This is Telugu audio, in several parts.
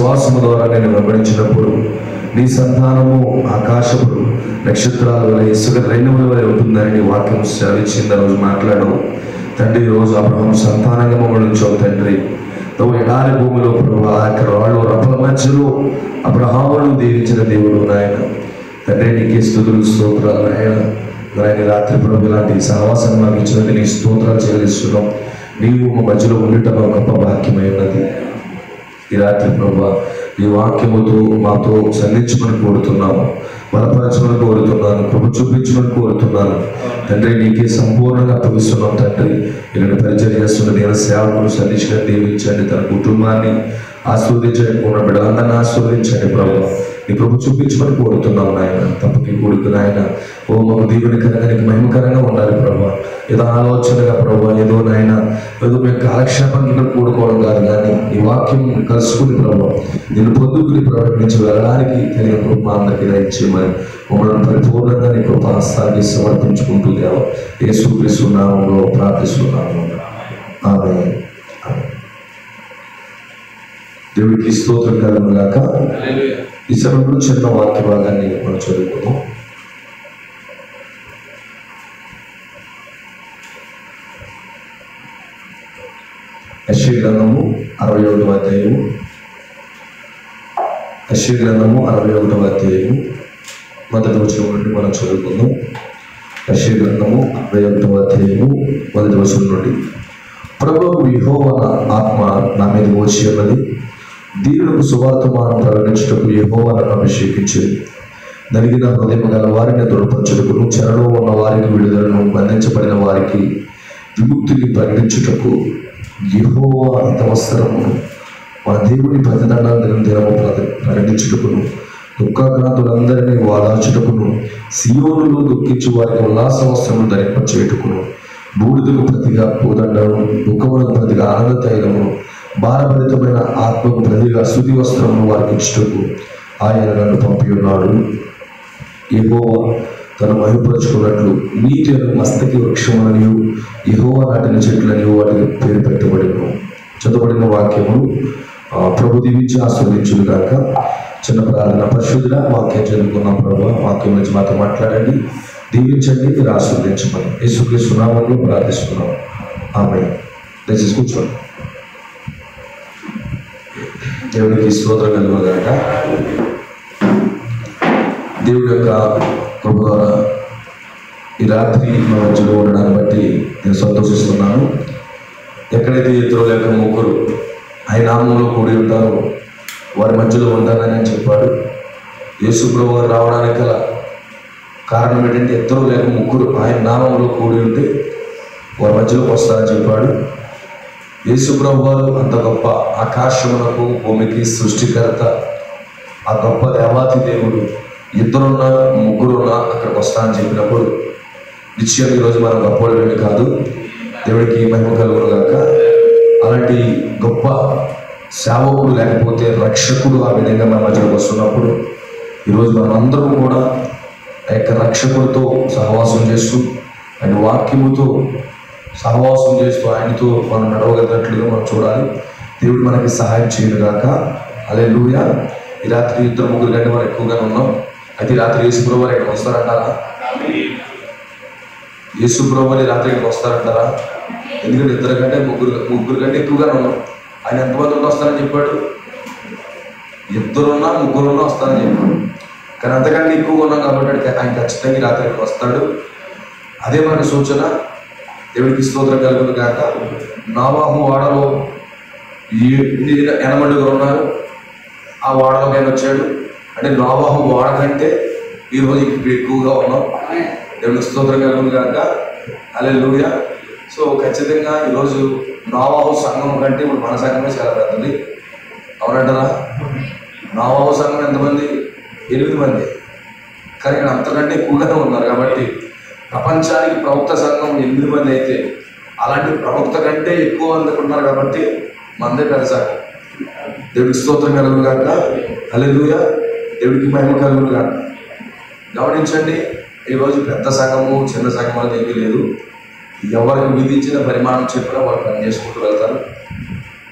విశ్వాసము ద్వారా నేను వెంబడించినప్పుడు నీ సంతానము ఆకాశపు నక్షత్రాల వల్ల ఇసుక రేణువుల వల్ల ఉంటుందని నీ వాక్యం సెలవిచ్చింది. రోజు మాట్లాడవు తండ్రి. ఈరోజు అబ్రహాము సంతానంగా మమ్మల్ని ఉంచావు తండ్రి. నువ్వు ఎడారి భూమిలో ప్రభా అక్కడ వాళ్ళు రప్పల మధ్యలో అబ్రహామును దీవించిన దేవుడు నాయన తండ్రి. నీకే స్తుతులు స్తోత్రాలు నాయన. నాయన రాత్రి ప్రభు ఇలాంటి సహవాసం మాకు ఇచ్చినది నీ స్తోత్రాలు చెల్లిస్తున్నాం. నీవు మా మధ్యలో ఉండటం గొప్ప భాగ్యమై ఉన్నది. ఈ రాత్రి ప్రభా ఈ వాక్యముతో మాతో సంధించమని కోరుతున్నాము, బలపరచమని కోరుతున్నాను, కృప చూపించమని కోరుతున్నాను తండ్రి. నీకే సంపూర్ణంగా అప్పగిస్తున్నాం తండ్రి. నేను పరిచయం చేస్తున్న నేను సేవకులు సంధించిన దీవించండి, తన కుటుంబాన్ని ఆస్వాదించండి, ఉన్న బిడ్డలందరినీ ఆస్వాదించండి ప్రభు. నీ కృప చూపించమని కోరుతున్నాం నాయన. తప్పకి కూడుకు నాయన ఓ మాకు దీవెనకరంగా నీకు మహిమకరంగా ఉండాలి ప్రభా. ఏదో ఆలోచనగా ప్రభా ఏదో నాయన ఏదో మేము కాలక్షేపానికి కూడుకోవడం కాదు, కానీ ఈ వాక్యం కలుసుకుని ప్రభా నేను పొద్దుకుని ప్రకటించి వెళ్ళడానికి తెలియని కృప అందరికీ దయచేయమని మమ్మల్ని పరిపూర్ణంగా నీ కృప హస్తాన్ని సమర్పించుకుంటూ దేవా యేసుక్రీస్తు నామములో ప్రార్థిస్తున్నాము. ఆమేన్. దేవుడికి స్తోత్రం కలుగును గాక. ఈ సమయంలో చిన్న వాక్య భాగాన్ని మనం చదువుకుందాం. యెషయా గ్రంథము 61వ అధ్యాయము. యెషయా గ్రంథము 61వ అధ్యాయము మొదటి వచనం నుండి మనం చదువుకుందాం. యెషయా గ్రంథము 61వ అధ్యాయము మొదటి వచనం నుండి. ప్రభువు యెహోవా ఆత్మ నా మీద వచ్చి ఉన్నది, దీనులకు సువార్తమానం ప్రకటించుటకు యెహోవా నన్ను అభిషేకించింది. నలిగిన హృదయం గల వారిని దృఢపరచుటకును, చెరలో ఉన్న వారికి విడుదలను, బంధించబడిన వారికి విముక్తిని ప్రకటించుటకు యెహోవా హితవస్త్రమును మన దేవుని ప్రతిదండాలను దినము ప్రకటించుటకును, దుఃఖాక్రాంతులందరినీ వాదార్చుటకును, సియోనులో దుఃఖించు వారికి ఉల్లాస వస్త్రములు ధరింపచేయుటకును, బూడిదకు ప్రతిగా పూదండము, దుఃఖములకు ప్రతిగా ఆనంద తైలము, భారభరితమైన ఆత్మకు ప్రతిగా స్తుతి వస్త్రమును వారికి ఇచ్చుటకు ఆయన నన్ను పంపి ఉన్నాడు. యెహోవా తను మహిమపరుచుకున్నట్లు నీటి మస్తకి వృక్షములనియు యెహోవా నాటిన చెట్లనియు వాటికి పేరు పెట్టబడిను. చదవబడిన వాక్యము ప్రభు దీవించి ఆస్వాదించును గాక. చిన్న ప్రార్థన. పరిశుద్ధుడా, వాక్యం చదువుకున్నాం ప్రభు, వాక్యం నుంచి మాతో మాట్లాడండి, దీవించండి, మీరు ఆస్వాదించమని యేసుక్రీస్తు నామములో ప్రార్థిస్తున్నాం. ఆమేన్. దయచేసి కూర్చోండి. దేవునికి స్తోత్రం కలుగును గాక. దేవుడి యొక్క కృప ద్వారా ఈ రాత్రి మా మధ్యలో ఉండడాన్ని బట్టి నేను సంతోషిస్తున్నాను. ఎక్కడైతే ఇద్దరు లేక ముగ్గురు ఆయన నామంలో కూడి ఉంటారో వారి మధ్యలో ఉంటానని చెప్పాడు. యేసు ప్రభువు గారు రావడానికి గల కారణం ఏంటంటే ఇద్దరు లేక ముగ్గురు ఆయన నామంలో కూడి ఉంటే వారి మధ్యలోకి వస్తారని చెప్పాడు. యేసు ప్రభువు వారు అంత గొప్ప ఆకాశమునకు భూమికి సృష్టికర్త, ఆ గొప్ప దేవాతి దేవుడు ఇద్దరున్నా ముగ్గురున్నా అక్కడికి వస్తా అని చెప్పినప్పుడు నిశ్చయంగా ఈరోజు మనం గొప్పవాళ్ళమే కాదు, దేవుడికి మహిమ కలుగును గాక. అలాంటి గొప్ప సేవకుడు లేకపోతే రక్షకుడు ఆ విధంగా మన మధ్యలోకి వస్తున్నప్పుడు ఈరోజు మనం అందరం కూడా ఆ యొక్క రక్షకుడితో సహవాసం చేస్తూ ఆయన వాక్యముతో సహవాసం చేస్తూ ఆయనతో మనం నడవగలిగినట్లుగా మనం చూడాలి. దేవుడు మనకి సహాయం చేయను గాక. హల్లెలూయా. ఈ రాత్రి ఇద్దరు ముగ్గురు కంటే మనం ఎక్కువగానే ఉన్నాం. అయితే ఈ రాత్రి యేసు ప్రభువు వారు ఇక్కడికి వస్తారంటారా? యేసు ప్రభువు వారు ఈ రాత్రి ఇక్కడికి వస్తారంటారా? ఎందుకంటే ఇద్దరు కంటే ముగ్గురు కంటే ఎక్కువగానే ఉన్నాం. ఆయన ఎంతమంది వస్తారని చెప్పాడు? ఇద్దరున్నా ముగ్గురున్నా వస్తారని చెప్పాడు. కానీ అంతకంటే ఎక్కువగా ఉన్నాం కాబట్టి ఆయన ఖచ్చితంగా ఈ రాత్రి ఇక్కడికి వస్తాడు. అదే మనకి సూచన. దేవుడికి స్తోత్రం కలుగును గాక. నోవహు వాడలో 80 ఉన్నారు. ఆ వాడలోకి ఆయన వచ్చాడు. అంటే నోవహు వాడ కంటే ఈరోజు ఇక్కడ ఎక్కువగా ఉన్నాం. దేవుడికి స్తోత్రం కలుగును గాక. హల్లెలూయా. సో ఖచ్చితంగా ఈరోజు నోవహు సంఘం కంటే ఇప్పుడు మన సంఘమే చాలా పెద్దది. అవునంటారా? నోవహు సంఘం ఎంతమంది? 8 మంది. కానీ అంతకంటే ఎక్కువగానే ఉన్నారు. కాబట్టి ప్రపంచానికి ప్రవక్త సంఘం 8 మంది అయితే అలాంటి ప్రవక్త కంటే ఎక్కువ మంది ఉన్నారు. కాబట్టి మందే పెద్ద సంఘం. దేవుడికి స్తోత్రం కలుగును గాక. హల్లెలూయా. దేవుడికి మహిమ కలుగును గాక. గమనించండి, ఈరోజు పెద్ద సంఘము చిన్న సంఘం అనేది ఏమీ లేదు. ఎవరికి విధించిన పరిమాణం చెప్పినా వాళ్ళు పని చేసుకుంటూ వెళ్తారు.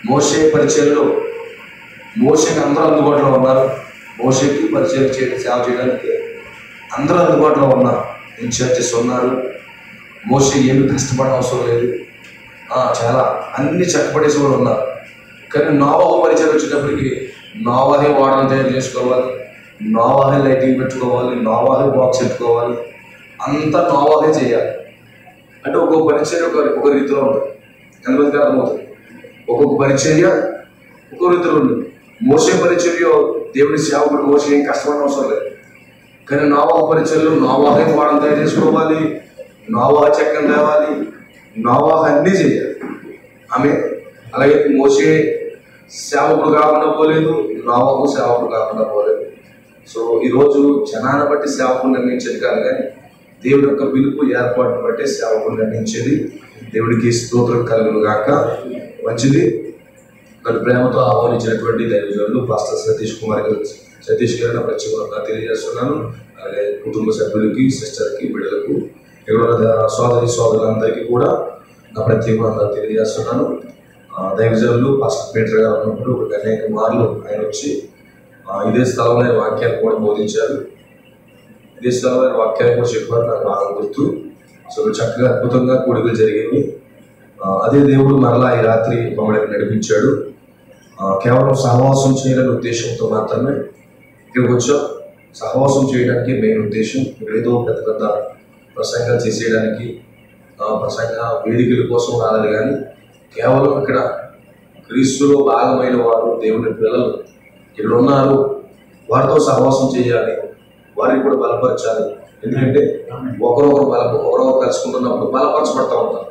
మోషే పరిచయంలో మోషేకి అందరూ అందుబాటులో ఉన్నారు. మోషేకి పరిచయం సేవ చేయడానికి అందరూ అందుబాటులో ఉన్నారు. ఇన్ఛార్జెస్ ఉన్నారు. మోషే ఏమి కష్టపడడం అవసరం లేదు. చాలా అన్ని చక్కపడేసి కూడా ఉన్నారు. కానీ నోవాహు పరిచయం వచ్చేటప్పటికి నోవాహే వాడని తయారు చేసుకోవాలి, నోవాహే లైటింగ్ పెట్టుకోవాలి, నోవాహే బాక్స్ పెట్టుకోవాలి, అంతా నోవాహే చేయాలి. అంటే ఒక్కొక్క పరిచర్య ఒక రీతిలో ఉంటుంది. ఎంతమందికి అర్థమవుతుంది? ఒక్కొక్క పరిచర్య ఒక్కొక్క రీతిలో ఉంటుంది. మోసే పరిచర్య దేవుడి సేవకుడు మోసే ఏం కష్టపడడం అవసరం లేదు. కానీ నోవాహు పరిచర్యలు నోవాహే వాడని తయారు చేసుకోవాలి, నోవాహ చెక్కని తేవాలి, నోవాహ అన్నీ చేయాలి. ఆమె అలాగే మోసే సేవకుడు కాకుండా పోలేదు, నోవాహు సేవకుడు కాకుండా పోలేదు. సో ఈరోజు జనాన్ని బట్టి సేవకుడు నిర్ణయించేది కాదు, కానీ దేవుడి యొక్క పిలుపు ఏర్పాటును బట్టి సేవకుడు నిర్ణయించేది. దేవుడికి స్తోత్రం కలుగును గాక. మంచిది. గత ప్రేమతో ఆహ్వానించినటువంటి దైవజనులు పాస్టర్ సతీష్ గారిని ప్రత్యేకంగా తెలియజేస్తున్నాను. అలాగే కుటుంబ సభ్యులకి, సిస్టర్కి, బిడ్డలకు, ఎవరైనా సోదరులందరికీ కూడా నా ప్రత్యేకంగా తెలియజేస్తున్నాను. దైవజనులు పాస్టర్ పీటర్ గారు ఉన్నప్పుడు అనేక మార్లు ఆయన వచ్చి ఇదే స్థలంలో వాక్యాలు కూడా బోధించారు. ఇదే స్థలంలో వాక్యాలు కూడా చెప్పారు. నాకు బాగా గుర్తు. సో చక్కగా అద్భుతంగా కూడికలు జరిగేవి. అదే దేవుడు మరలా ఈ రాత్రి మమ్మల్ని నడిపించాడు. కేవలం సహవాసం చేయాలనే ఉద్దేశంతో మాత్రమే ఇక్కడికి వచ్చాం. సహవాసం చేయడానికి మెయిన్ ఉద్దేశం. ఇక్కడ ఏదో పెద్ద పెద్ద ప్రసంగాలు చేసేయడానికి, ప్రసంగ వేదికల కోసం రాలేదు, కానీ కేవలం ఇక్కడ క్రీస్తులో భాగమైన వారు, దేవుని పిల్లలు ఇక్కడ ఉన్నారు, వారితో సహవాసం చేయాలి, వారిని కూడా బలపరచాలి. ఎందుకంటే ఒకరొకరు కలుసుకుంటున్నప్పుడు బలపరచబడతా ఉంటారు.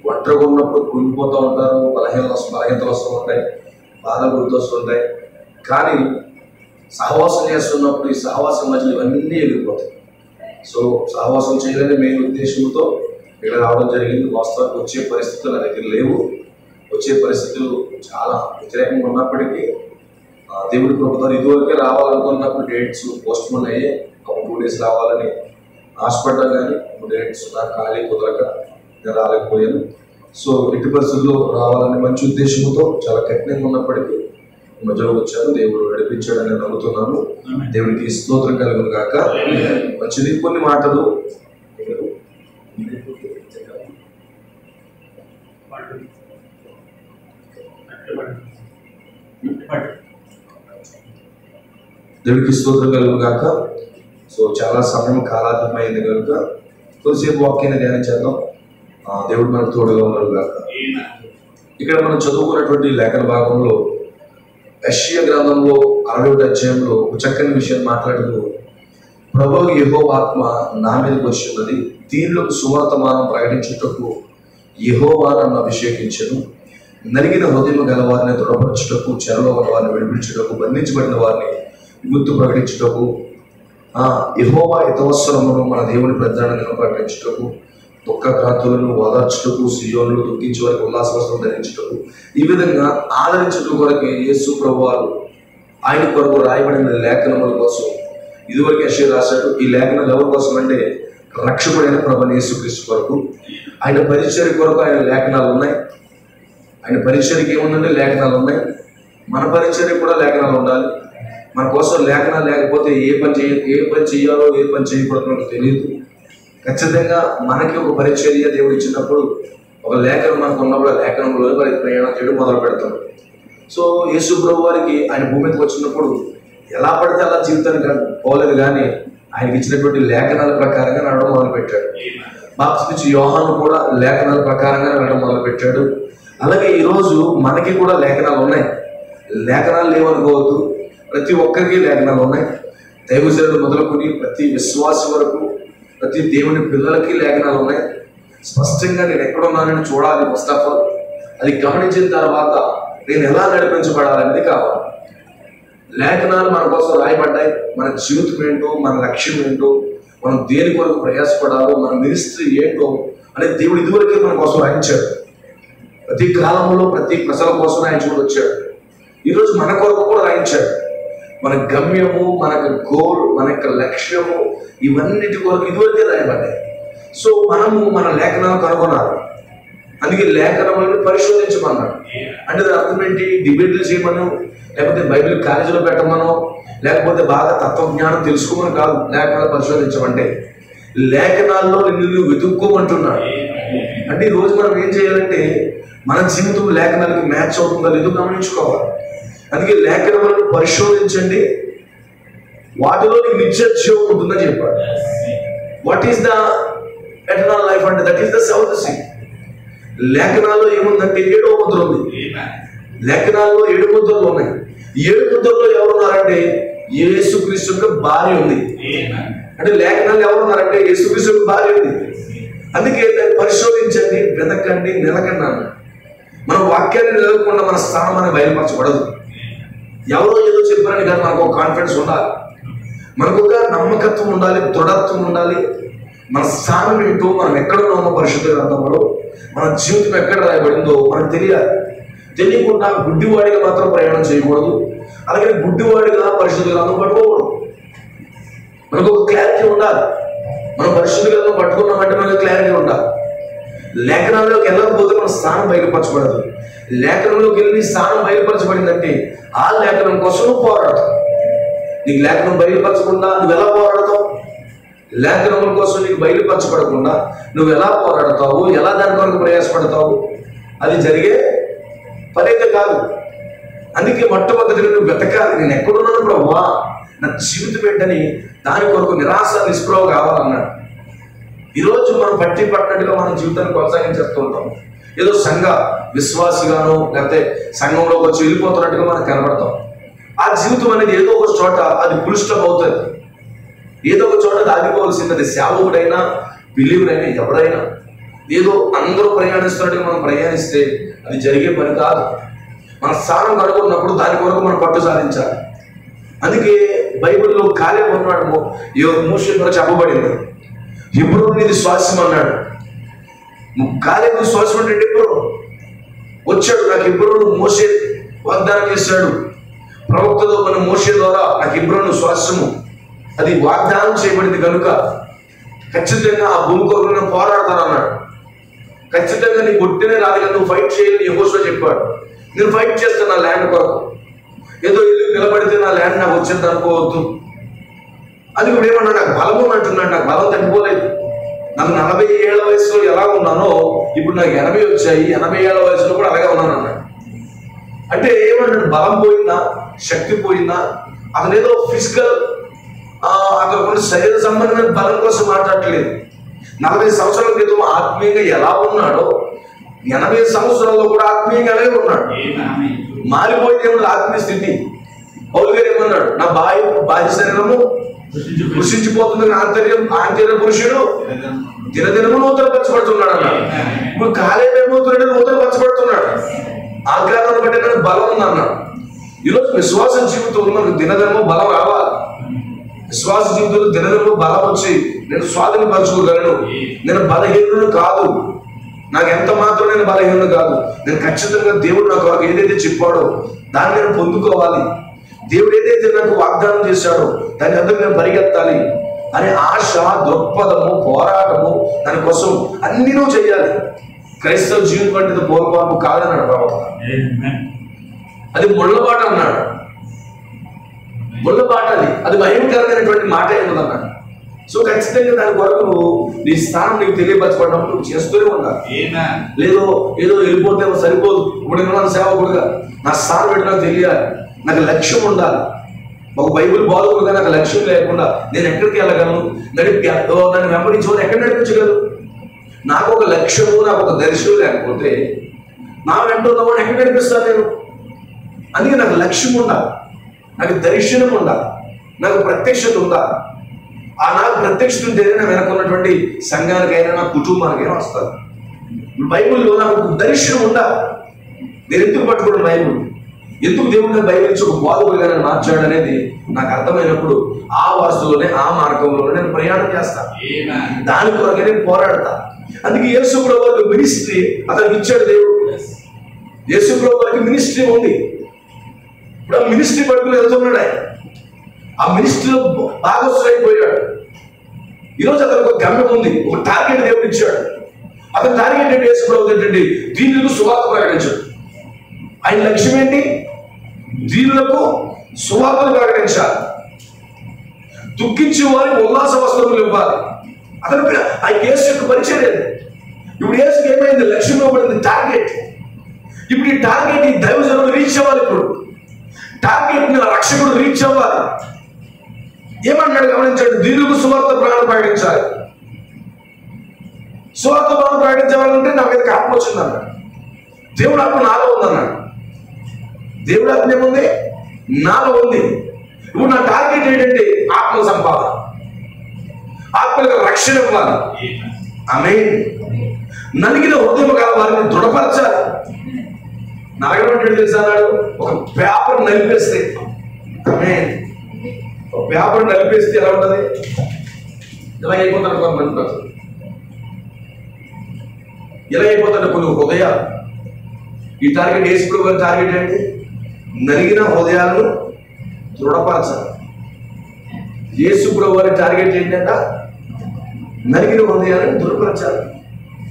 ఒంటరిగా ఉన్నప్పుడు కుంగిపోతూ ఉంటారు, బలహీనతలు వస్తూ ఉంటాయి, బాధలు గుర్తొస్తుంటాయి. కానీ సహవాసం చేస్తున్నప్పుడు ఈ సహవాసం మధ్యలో ఇవన్నీ ఎగిరిపోతాయి. సో సహవాసం చేయాలని మెయిన్ ఉద్దేశంతో ఇక్కడ రావడం జరిగింది. వాస్తవానికి వచ్చే పరిస్థితులు నా దగ్గర లేవు. వచ్చే పరిస్థితులు చాలా వ్యతిరేకంగా ఉన్నప్పటికీ దేవుడి కృపతో ఇదివరకే రావాలనుకున్నప్పుడు డేట్స్ పోస్ట్ పోన్ అయ్యాయి. ఒక 2 days రావాలని ఆశపడ్డా, కానీ డేట్స్ నాకు ఖాళీ కుదరక నేను రాలేకపోయాను. సో ఎట్టి పరిస్థితుల్లో రావాలని మంచి ఉద్దేశంతో చాలా కఠినంగా ఉన్నప్పటికీ మధ్యలో వచ్చాను. దేవుడు నడిపించాడని నేను నమ్ముతున్నాను. దేవుడికి స్తోత్రం కలుగును గాక. మంచిది. కొన్ని మాటలు దేవుడికి స్తోత్రం కలుగును గాక. సో చాలా సమయం కాలాతీతమైంది కనుక కొద్దిసేపు వాక్యాన్ని ధ్యానం చేద్దాం. దేవుడు మనకు తోడుగా ఉన్నారు గాక. ఇక్కడ మనం చదువుకున్నటువంటి లేఖన భాగంలో యెషయా గ్రంథంలో 60వ అధ్యాయంలో ఒక చక్కని విషయం మాట్లాడుతూ, ప్రభువు యెహోవా ఆత్మ నా మీదకి వచ్చి ఉన్నది, దీనులకు సువర్తమానం ప్రకటించుటకు యెహోవా నన్ను అభిషేకించెను, నలిగిన హృదయం గల వారిని దృఢపరచుటకు, చెరలో ఉన్న వారిని విడిపించుటకు, బంధించబడిన వారిని విముక్తి ప్రకటించుటకు, యెహోవా హితవత్సరమును మన దేవుని ప్రజలను ప్రకటించుటకు, దుఃఖక్రాంతులను ఓదార్చుటకు, సియోనులు దుఃఖించే వారికి ఉల్లాసవస్త్రం ధరించుటకు, ఈ విధంగా ఆదరించుట కొరకే యేసు ప్రభువారు ఆయన కొరకు రాయబడిన లేఖనముల కోసం ఇదివరకు యెషయా రాశాడు. ఈ లేఖనాలు ఎవరి కోసం అంటే రక్షకుడైన ప్రభువైన యేసుక్రీస్తు కొరకు, ఆయన పరిచర్య కొరకు ఆయన లేఖనాలు ఉన్నాయి. ఆయన పరిచర్యకి ఏముందంటే లేఖనాలు ఉన్నాయి. మన పరిచర్య కూడా లేఖనాలు ఉండాలి. మన కోసం లేఖనాలు లేకపోతే ఏ పని చేయాలో ఏ పని చేయకూడదో మనకు తెలియదు. ఖచ్చితంగా మనకి ఒక పరిచర్య దేవుడు ఇచ్చినప్పుడు, ఒక లేఖనం మనకు ఉన్నప్పుడు ఆ లేఖనంలో ప్రయాణం చేయడం మొదలు పెడతాం. సో యేసు ప్రభు వారికి ఆయన భూమికి వచ్చినప్పుడు ఎలా పడితే అలా జీవితానికి పోలేదు, కానీ ఆయనకి ఇచ్చినటువంటి లేఖనాల ప్రకారంగా నడవడం మొదలుపెట్టాడు. బాప్తిస్మిచ్చి యోహాను కూడా లేఖనాల ప్రకారంగా నడవడం మొదలుపెట్టాడు. అలాగే ఈరోజు మనకి కూడా లేఖనాలు ఉన్నాయి. లేఖనాలు లేవనుకోవద్దు, ప్రతి ఒక్కరికి లేఖనాలు ఉన్నాయి. దైవజనులు మొదలుకొని ప్రతి విశ్వాసం వరకు ప్రతి దేవుని పిల్లలకి లేఖనాలు ఉన్నాయి. స్పష్టంగా నేను ఎక్కడున్నానని చూడాలి. ఫస్ట్ ఆఫ్ ఆల్ అది గమనించిన తర్వాత నేను ఎలా నడిపించబడాలనేది కావాలి. లేఖనాలు మన కోసం రాయబడ్డాయి. మన జీవితం ఏంటో, మన లక్ష్యం ఏంటో, మనం దేని కొరకు ప్రయాసపడాలో, మన మినిస్ట్రీ ఏంటో అనేది దేవుడు ఇదివరకే మన కోసం రాయించాడు. ప్రతి కాలంలో ప్రతి ప్రజల కోసం ఆయన చూడొచ్చాడు. ఈరోజు మన కొరకు కూడా రాయించాడు. మన గమ్యము, మనకు గోల్, మన యొక్క లక్ష్యము, ఇవన్నిటి కొరకు ఇదివరకే రాయబడ్డాయి. సో మనము మన లేఖనాలు కనుగొనాలి. అందుకే లేఖనములను పరిశోధించమన్నాడు. అంటే దాని అర్థం ఏంటి? డిబేట్లు చేయమను, లేకపోతే బైబిల్ కాలేజీలో పెట్టమనో, లేకపోతే బాగా తత్వజ్ఞానం తెలుసుకోమని కాదు లేఖనాలు పరిశోధించమంటే. లేఖనాల్లో నిన్ను వెతుక్కోమంటున్నాడు. అంటే ఈ రోజు మనం ఏం చేయాలంటే మన జీవితం లేఖనాలకి మ్యాచ్ అవుతుందో లేదో గమనించుకోవాలి. అందుకే లేఖనాలను పరిశోధించండి, వాటిలో నీకు నిత్య జీవం ఉంటుందని చెప్పాడు. What is the eternal life అంటే that is the seventh seal. లేఖనాల్లో ఏముందంటే 7వ ముద్ర ఉంది. లేఖనాల్లో 7 ముద్రలు ఉన్నాయి. 7 ముద్రలో ఎవరున్నారంటే యేసుక్రీస్తు భార్య ఉంది. అంటే లేఖనాలు ఎవరున్నారంటే యేసుక్రీస్తు భార్య ఉంది. అందుకే దాన్ని పరిశోధించండి, వెతకండి, నిలకండి అన్నాడు. మన వాక్యాన్ని నిలవకుండా మన స్థానం మనకు బయలుపరచబడదు. ఎవరో ఏదో చెప్పారని కానీ మనకు ఒక కాన్ఫిడెన్స్ ఉండాలి, మనకు ఒక నమ్మకత్వం ఉండాలి, దృఢత్వం ఉండాలి. మన స్థానం ఏంటో, మనం ఎక్కడ ఉన్నామో పరిశుద్ధ గ్రంథంలో మన జీవితం ఎక్కడ రాయబడిందో మనకు తెలియాలి. తెలియకుండా గుడ్డివాడిగా మాత్రం ప్రయాణం చేయకూడదు. అలాగే గుడ్డివాడిగా పరిశుద్ధ గ్రంథం పట్టుకోకూడదు. మనకు ఒక క్లారిటీ ఉండాలి. మనం పరిశుద్ధ గ్రంథం పట్టుకున్నామంటే మనకు క్లారిటీ ఉండాలి. లేఖనాల్లోకి వెళ్ళకపోతే మన స్థానం బయలుపరచబడదు. లేఖనంలోకి వెళ్ళి స్థానం బయలుపరచబడిందంటే ఆ లేఖనం కోసం నువ్వు పోరాడతావు. నీకు లేఖనం బయలుపరచకుండా నువ్వు ఎలా పోరాడతావు? లేఖనముల కోసం నీకు బయలుపరచబడకుండా నువ్వు ఎలా పోరాడతావు, ఎలా దాని కొరకు ప్రయాసపడతావు? అది జరిగే పనైతే కాదు. అందుకే మొట్టమొదటిగా నువ్వు వెతకాలి. నేను ఎక్కడున్నాను ప్రభువా, నా జీవితం ఏంటని దాని కొరకు నిరాశ నిస్పృహ కావాలన్నాడు. ఈరోజు మనం పట్టినట్టుగా మనం జీవితాన్ని కొనసాగించేస్తూ ఉంటాం. ఏదో సంఘ విశ్వాసిగానో లేకపోతే సంఘంలోకి వచ్చి వెళ్ళిపోతున్నట్టుగా మనకు కనబడతాం. ఆ జీవితం అనేది ఏదో ఒక చోట అది ఫుల్ స్టాప్ అవుతుంది. ఏదో ఒక చోట ఆగిపోవలసింది. అది సేవకుడైనా బిలీవరైనా ఎవరైనా ఏదో అందరూ ప్రయాణిస్తున్నట్టుగా మనం ప్రయాణిస్తే అది జరిగే పని కాదు. మన స్థానం కనుగొన్నప్పుడు దాని కొరకు మనం పట్టు సాధించాలి. అందుకే బైబిల్లో కాలేబు ఉన్నాడు, మోషే ద్వారా చెప్పబడింది. హెబ్రోను నీది స్వాస్యం అన్నాడు. కాలేబు స్వాస్యం అంటే హెబ్రోను వచ్చాడు. నాకు హెబ్రోను మోషే వాగ్దానం చేశాడు. ప్రవక్తలో మన మోషే ద్వారా నాకు హెబ్రోను స్వాస్యము అది వాగ్దానం చేయబడింది కనుక ఖచ్చితంగా ఆ భూమి కొరకు నేను పోరాడతాను అన్నాడు. ఖచ్చితంగా నీ కొట్టినే రాదు కదా, నువ్వు ఫైట్ చేయాలని యెహోషువ చెప్పాడు. నేను ఫైట్ చేస్తాను నా ల్యాండ్ కొరకు. ఏదో ఇల్లు నిలబడితే నా ల్యాండ్ నాకు వచ్చింది అనుకోవద్దు. అది ఇప్పుడు ఏమన్నా నాకు బలం ఉన్నట్టున్నాడు. నాకు బలం తగ్గిపోలేదు. నాకు 40 ఏళ్ల వయసులో ఎలా ఉన్నానో ఇప్పుడు నాకు 80 వచ్చాయి. 80 ఏళ్ల వయసులో కూడా అలాగే ఉన్నాను అన్నాడు. అంటే ఏమన్నాడు, బలం పోయిందా, శక్తి పోయిందా? అతను ఏదో ఫిజికల్ అక్కడ కొన్ని శరీర సంబంధమైన బలం కోసం మాట్లాడట్లేదు. 40 సంవత్సరాల క్రితం ఆత్మీయంగా ఎలా ఉన్నాడో 80 సంవత్సరాల్లో కూడా ఆత్మీయంగా అలాగే ఉన్నాడు. మారిపోయింది ఏమన్నా ఆత్మీయ స్థితి. పౌలు గారు ఏమన్నాడు, నా బాహ్య శరీరము కృషించిపోతుంది, ఆంతర్య పురుషుడు దినదినము నూతనపరచబడుతున్నాడు అన్నాడు. ఇప్పుడు కాలేబు ఏమవుతున్నాడు, నూతనపరచబడుతున్నాడు. ఆజ్ఞానాన్ని బట్టి నాకు బలం ఉంది అన్నాడు. ఈరోజు విశ్వాస జీవితంలో మనకు దినదినము బలం రావాలి. విశ్వాస జీవితంలో దినదినము బలం వచ్చి నేను స్వాధీనపరచుకోగలను. నేను బలహీనుడు కాదు, నాకు ఎంత మాత్రం నేను బలహీనుడు కాదు. నేను ఖచ్చితంగా దేవుడు నాకు ఏదైతే చెప్పాడో దాన్ని నేను పొందుకోవాలి. దేవుడు ఏదైతే నాకు వాగ్దానం చేశాడో దాని అందరూ నేను పరిగెత్తాలి అనే ఆశ, దృక్పథము, పోరాటము దానికోసం అన్నీ నువ్వు చెయ్యాలి. క్రైస్తవ జీవితం అంటే పూర్వపాపు కాదన్నాడు ప్రవక్త. అది ముళ్ళబాట అన్నాడు. ముళ్ళబాట అది భయంకరమైనటువంటి మాట ఏమన్నాడు. సో ఖచ్చితంగా దాని కొరకు నువ్వు నీ స్థానం నీకు తెలియపరచబడినప్పుడు నువ్వు చేస్తూనే ఉండాలి. లేదో ఏదో వెళ్ళిపోతే సరిపోదు. ఇప్పుడు నేను సేవకుడుగా నా స్థానం ఏంటో నాకు తెలియాలి, నాకు లక్ష్యం ఉండాలి. ఒక బైబిల్ బోధకుడుగా నాకు లక్ష్యం లేకుండా నేను ఎక్కడికి వెళ్ళగలను, నన్ను వెంబడించు ఎక్కడ నడిపించగలను? నాకు ఒక లక్ష్యము, నాకు ఒక దర్శనం లేకపోతే నా వెంట ఉన్నవాడు ఎక్కడ నడిపిస్తాను నేను? అందుకే నాకు లక్ష్యం ఉండాలి, నాకు దర్శనం ఉండాలి, నాకు ప్రత్యక్షత ఉండాలి. ఆ నాకు ప్రత్యక్షత ఉంటేనే నా వెనకున్నటువంటి సంఘానికైనా నా కుటుంబానికైనా వస్తాను. బైబిల్లో నాకు దర్శనం ఉండాలి. నేను ఎందుకు పట్టుకోవడం బైబిల్, ఎందుకు దేవుడు బైబిల్ ఇచ్చి ఒక బోధకుడిగా నేను మార్చాడు అనేది నాకు అర్థమైనప్పుడు ఆ వాస్తులోనే ఆ మార్గంలోనే నేను ప్రయాణం చేస్తాను. దాని కొరకే నేను పోరాడతా. అందుకే యేసు ప్రభువు వారికి మినిస్ట్రీ అతనికి ఇచ్చాడు దేవుడు. యేసు ప్రభువు వారికి మినిస్ట్రీ ఉంది. ఇప్పుడు ఆ మినిస్ట్రీ పట్టుకుని వెళ్తున్నాడు ఆయన. ఆ మినిస్ట్రీలో భాగస్వామైపోయాడు. ఈరోజు అతనికి ఒక గమ్యం ఉంది, ఒక టార్గెట్ దేవుడు ఇచ్చాడు. అతని టార్గెట్ ఏంటి? యేసు ప్రభువు ఏంటంటే దీనికి సువార్త ప్రకటించాడు. ఆయన లక్ష్యం ఏంటి? దీనులకు సువార్తను ప్రకటించాలి, దుఃఖించే వారికి ఉల్లాస వస్త్రములు ఇవ్వాలి. అతను ఆ యేసు యొక్క పరిచయం లేదు. ఇప్పుడు యేసుకి ఏమైంది? లక్ష్యం ఇవ్వబడింది, టార్గెట్. ఇప్పుడు ఈ టార్గెట్ ఈ దైవజనుడు రీచ్ అవ్వాలి. ఇప్పుడు టార్గెట్ ని రక్షకుడు రీచ్ అవ్వాలి. ఏమన్నాడు గమనించండి, దీనులకు సువార్త ప్రకటించాలి. సువార్త ప్రకటించాలంటే నా మీద ఆత్మ వచ్చింది అన్నాడు. దేవుడు ఆత్మ నాలో ఉందన్నాడు. దేవుడు ఆత్మ ఏముంది? నాలో ఉంది. ఇప్పుడు నా టార్గెట్ ఏంటంటే ఆత్మ సంపాదన, ఆత్మలకు రక్షణ ఇవ్వాలి. ఆమేన్. నలిగిన హృదయం గల వారిని దృఢపరచాలి. నలగడం తెలుసా అన్నాడు, ఒక పేపర్ నలిపేస్తే, ఆమేన్, ఒక పేపర్ నలిపేస్తే ఎలా ఉంటుంది? ఎలా అయిపోతాడు కొంతమంది ప్రజలు, ఎలా అయిపోతాడు కొన్ని హృదయాలు. ఈ టార్గెట్ యేసు గారి టార్గెట్ ఏంటి? నలిగిన హృదయాలను దృఢపరచాలి. యేసు వారి టార్గెట్ ఏంటంట? నలిగిన హృదయాలను దృఢపరచాలి.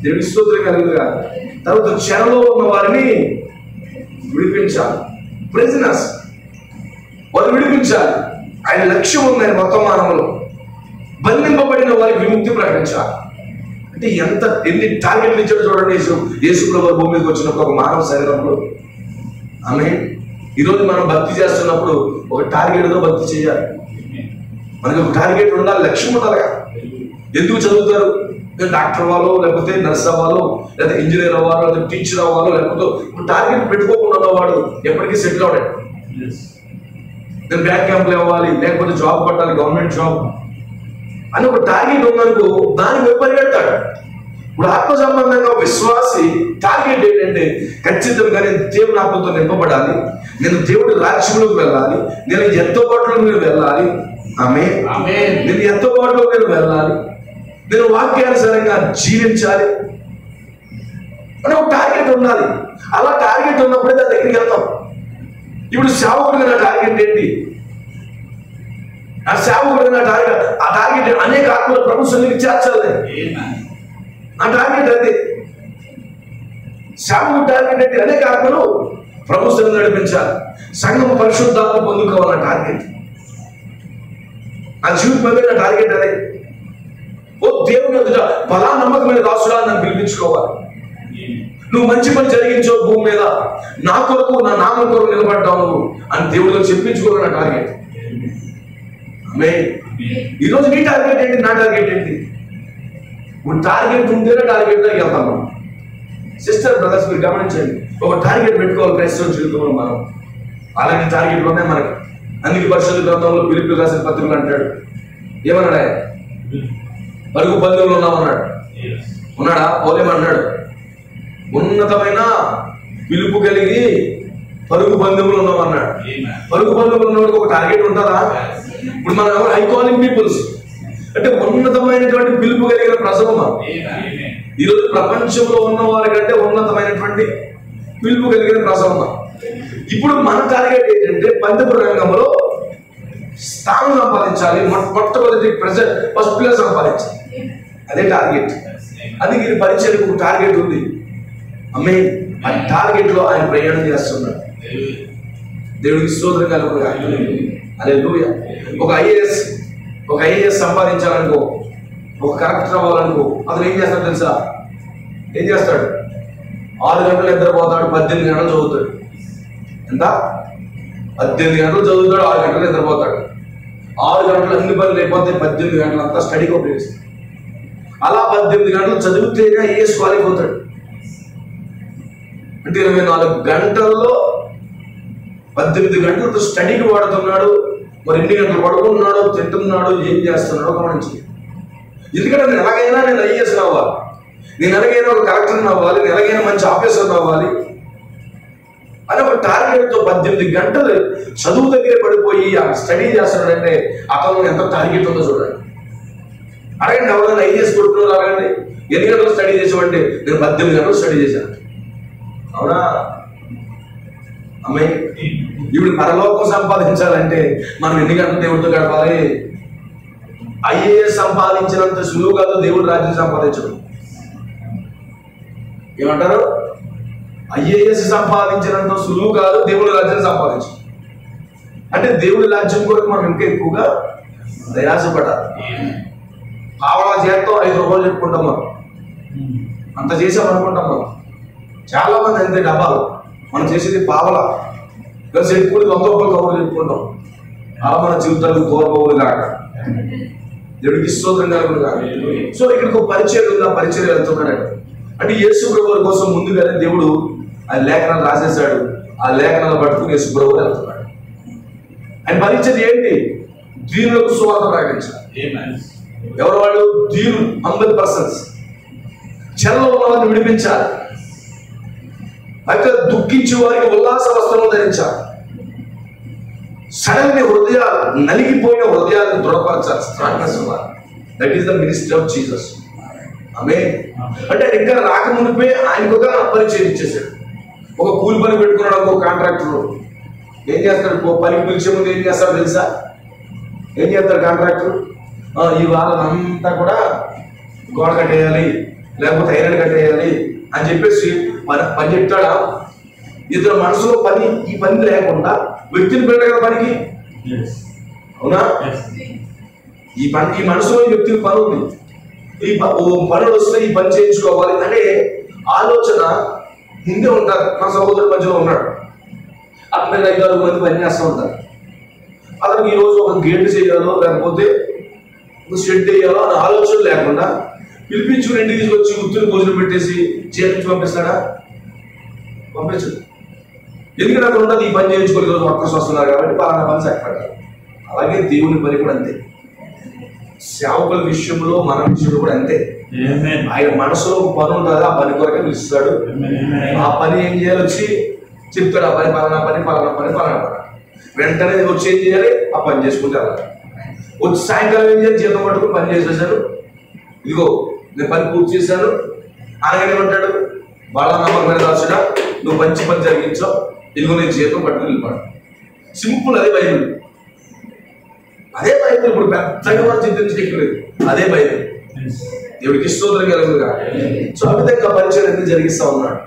దేవుని స్తోత్రం కలుగుగా. తర్వాత చెరలో ఉన్న వారిని విడిపించాలి. ప్రిజనర్స్ వారు విడిపించాలి. ఆయన లక్ష్యం ఉంది. ఆయన వర్తమానంలో బంధింపబడిన వారికి విముక్తి ప్రకటించాలి. అంటే ఎన్ని టార్గెట్లు ఇచ్చాడు చూడండి యేసు ప్రభువు భూమి మీదకి వచ్చినప్పుడు ఒక మానవ శరీరంలో. ఆమేన్. ఈరోజు మనం భక్తి చేస్తున్నప్పుడు ఒక టార్గెట్తో భక్తి చేయాలి. మనకి ఒక టార్గెట్ ఉండాలి, లక్ష్యం ఉండాలి. ఎందుకు చదువుతారు? డాక్టర్ అవ్వాలో, లేకపోతే నర్స్ అవ్వాలో, లేకపోతే ఇంజనీర్ అవ్వాలో, లేకపోతే టీచర్ అవ్వాలో, లేకపోతే టార్గెట్ పెట్టుకోకుండా ఉన్నవాడు ఎప్పటికీ సెటిల్ అవ్వడు. నేను బ్యాంక్ క్యాంపులు అవ్వాలి, లేకపోతే జాబ్ పట్టాలి, గవర్నమెంట్ జాబ్ అని ఒక టార్గెట్ ఉందనుకో, దానికి పరిగెడతాడు. ఇప్పుడు ఆత్మ సంబంధంగా విశ్వాసి టార్గెట్ ఏంటంటే ఖచ్చితంగా నేను దేవుని ఆత్మతో నింపబడాలి, నేను దేవుడి రాజ్యంలోకి వెళ్ళాలి, నేను ఎత్తుబాటులో నేను వెళ్ళాలి. ఆమేన్. నేను ఎత్తుబాటులో నేను వెళ్ళాలి, నేను వాక్యానుసారంగా జీవించాలి అని ఒక టార్గెట్ ఉండాలి. అలా టార్గెట్ ఉన్నప్పుడే దాని దగ్గరికి వెళ్తాం. ఇప్పుడు సేవకుడిగా నా టార్గెట్ ఏంటి? ఆ సేవకుడిగా నా టార్గెట్, ఆ టార్గెట్ అనేక ఆత్మలు ప్రభు సన్నిధికి చేర్చాలి. ఆ టార్గెట్ అది. సేవకుడి టార్గెట్ ఏంటి? అనేక ఆత్మలు ప్రభు సన్నిధిని నడిపించాలి, సంఘం పరిశుద్ధాత్మ పొందుకోవాలన్న టార్గెట్. ఆ జీవితం మీద నా టార్గెట్ అదే. ఓ దేవుని ఎదుట బలా నమ్మకమైన దాసుడా నన్ను పిలిపించుకోవాలి. నువ్వు మంచి పని జరిగించావు భూమి మీద, నా కొరకు నా నామం కొరకు నిలబడ్డావు నువ్వు అని దేవుడితో చెప్పించుకోవాలన్న టార్గెట్. ఆమేన్. ఈరోజు నీ టార్గెట్ ఏంటి? నా టార్గెట్ ఏంటి? ఒక టార్గెట్ ఉంటేనే టార్గెట్ దగ్గరికి వెళ్తాం మనం. సిస్టర్ బ్రదర్స్ మీరు గమనించండి, ఒక టార్గెట్ పెట్టుకోవాలి క్రైస్తవ జీవితంలో. మనం అలాంటి టార్గెట్లు ఉన్నాయి మనకి. అందుకే పరిశుద్ధ గ్రంథంలో ఫిలిప్పీయులకు రాసిన పత్రికలు అంటాడు, ఏమన్నాడు? ఆయన పరుగు పందెంలో ఉన్నామన్నాడు. ఉన్నాడా? పోలేమన్నాడు. ఉన్నతమైన పిలుపు కలిగి పరుగు పందెంలో ఉన్నామన్నాడు. పరుగు పందెంలో ఉన్నవాడికి ఒక టార్గెట్ ఉంటుందా? ఇప్పుడు మనం ఎవరు ఐకానిక్ పీపుల్స్ అంటే ఉన్నతమైనటువంటి పిలుపు కలిగిన ప్రజలు. ఈరోజు ప్రపంచంలో ఉన్న వారి కంటే ఉన్నతమైనటువంటి పిలుపు కలిగిన ప్రజలు. ఇప్పుడు మన టార్గెట్ ఏంటంటే పందెపు రంగంలో స్థానం సంపాదించాలి. మొట్టమొదటి ఫస్ట్ ప్లేస్ సంపాదించాలి. అదే టార్గెట్. అది ఈ పరిచయకు టార్గెట్ ఉంది. ఆమేన్. ఆ టార్గెట్ లో ఆయన ప్రయాణం చేస్తున్నాడు. దేవుడికి స్తోత్రం కలుగుగా. హల్లెలూయా. ఒక ఐఏఎస్ సంపాదించాలనుకో, ఒక కలెక్టర్ అవ్వాలనుకో, అతను ఏం చేస్తాడు తెలుసా? ఏం చేస్తాడు? 6 గంటలు నిద్రపోతాడు, 18 గంటలు చదువుతాడు. ఎంత? 18 గంటలు చదువుతాడు, 6 గంటలు నిద్రపోతాడు. 6 గంటలు అన్ని పనులు అయిపోతే 18 గంటలు అంతా స్టడీకి ఉపయోగిస్తాడు. అలా 18 గంటలు చదివితేనే ఐఏఎస్ క్వాలిఫై అవుతాడు. అంటే 24 గంటల్లో 18 గంటలతో స్టడీకి వాడుతున్నాడు. మరి ఎన్ని గంటలు పడుకుంటున్నాడు, తింటున్నాడు, ఏం చేస్తున్నాడో గమనించి. ఎందుకంటే నేను ఐఏఎస్ అవ్వాలి, నేను ఎలాగైనా ఒక కలెక్టర్ అవ్వాలి, నేను ఎలాగైనా మంచి ఆఫీసర్ అవ్వాలి అని ఒక టార్గెట్తో 18 గంటలు చదువు దగ్గర పడిపోయి ఆ స్టడీ చేస్తున్నాడంటే అతను ఎంత టార్గెట్ ఉందో చూడండి. అడగండి, ఎవరైనా ఐఏఎస్ కొడుతున్నారు అడగండి, ఎన్ని గంటలు స్టడీ చేసామంటే నేను 18 గంటలు స్టడీ చేశాను. అవునా? అమ్మాయి, ఇప్పుడు పరలోకం సంపాదించాలంటే మనం ఎన్ని గంటలు దేవుడితో గడపాలి? ఐఏఎస్ సంపాదించినంత సులువు కాదు దేవుడి రాజ్యం సంపాదించడం. ఏమంటారు? ఐఏఎస్ సంపాదించినంత సులువు కాదు దేవుడి రాజ్యం సంపాదించడం. అంటే దేవుడి రాజ్యం కొరకు మనం ఇంకా ఎక్కువగా ప్రయాసపడాలి. పావలా చేస్తాం 5 రూపాయలు చెప్పుకుంటాం, అంత చేసామనుకుంటాం. చాలా మంది అంతే, డబ్బాలు మనం చేసేది పావలా కలిసి చెప్పుకుని 100 రూపాయలు కబుర్లు చెప్పుకుంటాం. అలా మన జీవితాలు తోరబోవులు కాక దేవుడికి స్తోత్రం కలుగును కాక. సో ఇక్కడికి ఒక పరిచయం ఉంది, ఆ పరిచయం వెళ్తున్నాడు. అంటే యేసు ప్రభువు కోసం ముందుగానే దేవుడు ఆ లేఖనాలు రాసేసాడు. ఆ లేఖనాలు పట్టుకుని యేసు ప్రభువు వెళ్తున్నాడు. ఆయన పరిచయం ఏంటి? దీనులకు సువార్త ప్రకటించాలి. ఎవరు వాళ్ళు? దీనులు, 100%. చెరలో ఉన్న వారిని విడిపించాలి. అయితే దుఃఖించే వారికి ఉల్లాస వస్త్రం ధరించాలి. సడన్ హృదయాలు, నలిగిపోయిన హృదయాలను దృఢపరచాలి. స్ట్రాంగ్నెస్ ఇవ్వాలి. That is the ministry of Jesus. ఆమేన్. అంటే ఇంకా రాకమునిపే ఆయనకు ఒక పరిచయం ఇచ్చేసాడు. ఒక కూలి పని పెట్టుకున్నాడు ఒక కాంట్రాక్టర్. ఏం చేస్తాడు? పనికి పిలిచే ముందు ఏం చేస్తాడు తెలుసా? ఏం చేస్తాడు కాంట్రాక్టర్? ఈ వాళ్ళంతా కూడా గోడ కట్టేయాలి, లేకపోతే ఐరన్ కట్టేయాలి అని చెప్పేసి పని చెప్తాడా? ఇతర మనసులో పని, ఈ పని లేకుండా వ్యక్తిని పెట్టాడు కదా పనికి. అవునా? ఈ మనసులో ఈ వ్యక్తికి పని ఉంది. ఈ పనులు వస్తే ఈ పని చేయించుకోవాలి అనే ఆలోచన ముందే ఉంటారు. మా సహోదరుల మధ్యలో ఉన్నాడు, అక్కడ 5-6 మంది పని చేస్తూ ఉంటారు. అతనికి ఈరోజు ఒక గేట్ చేయాలో లేకపోతే ఒక షెడ్ వేయాలో అని ఆలోచన లేకుండా పిలిపించుకుని ఇంటికి తీసుకొచ్చి ఉత్తుని భోజనం పెట్టేసి చేయించి పంపిస్తాడా? పంపించదు. ఎందుకంటే అక్కడ ఉండదు, ఈ పని చేయించుకొని ఈరోజు వర్కర్స్ వస్తున్నారు కాబట్టి పలానా పని చక్కబెట్టాలి. అలాగే దేవుని పని కూడా అంతే. సేవకుల విషయంలో, మన విషయంలో కూడా అంతే. ఆయన మనసులో ఒక పని ఉంటుంది, ఆ పని కొరకే పిలుస్తాడు. ఆ పని ఏం చేయాలి? వచ్చి చెప్తాడు, ఆ పని పలానా పని పలానా పని పలానా పని. వెంటనే వచ్చి ఏం చేయాలి? ఆ పని చేసుకుంటే అలా వచ్చి సాయంకాలం ఏం చేయాలి? జీతం పట్టుకుని పని చేసేసాడు, ఇదిగో నేను పని పూర్తి చేశాను అనగానే ఏమంటాడు? వాళ్ళ నమ్మకమైన దాసుడా, నువ్వు మంచి పని జరిగించావు, ఇదిగో నేను జీతం పట్టుకుని వెళ్ళిపోయాడు. సింపుల్. అదే బైబిల్. అదే బైబిల్. ఇప్పుడు పెద్దగా మనం చింతించలేదు, అదే బైబిల్. దేవుడికి స్తోత్రం కలుగునుగా. సో ఆ విధంగా పరిచయం ఎందుకు జరిగిస్తా ఉన్నాడు.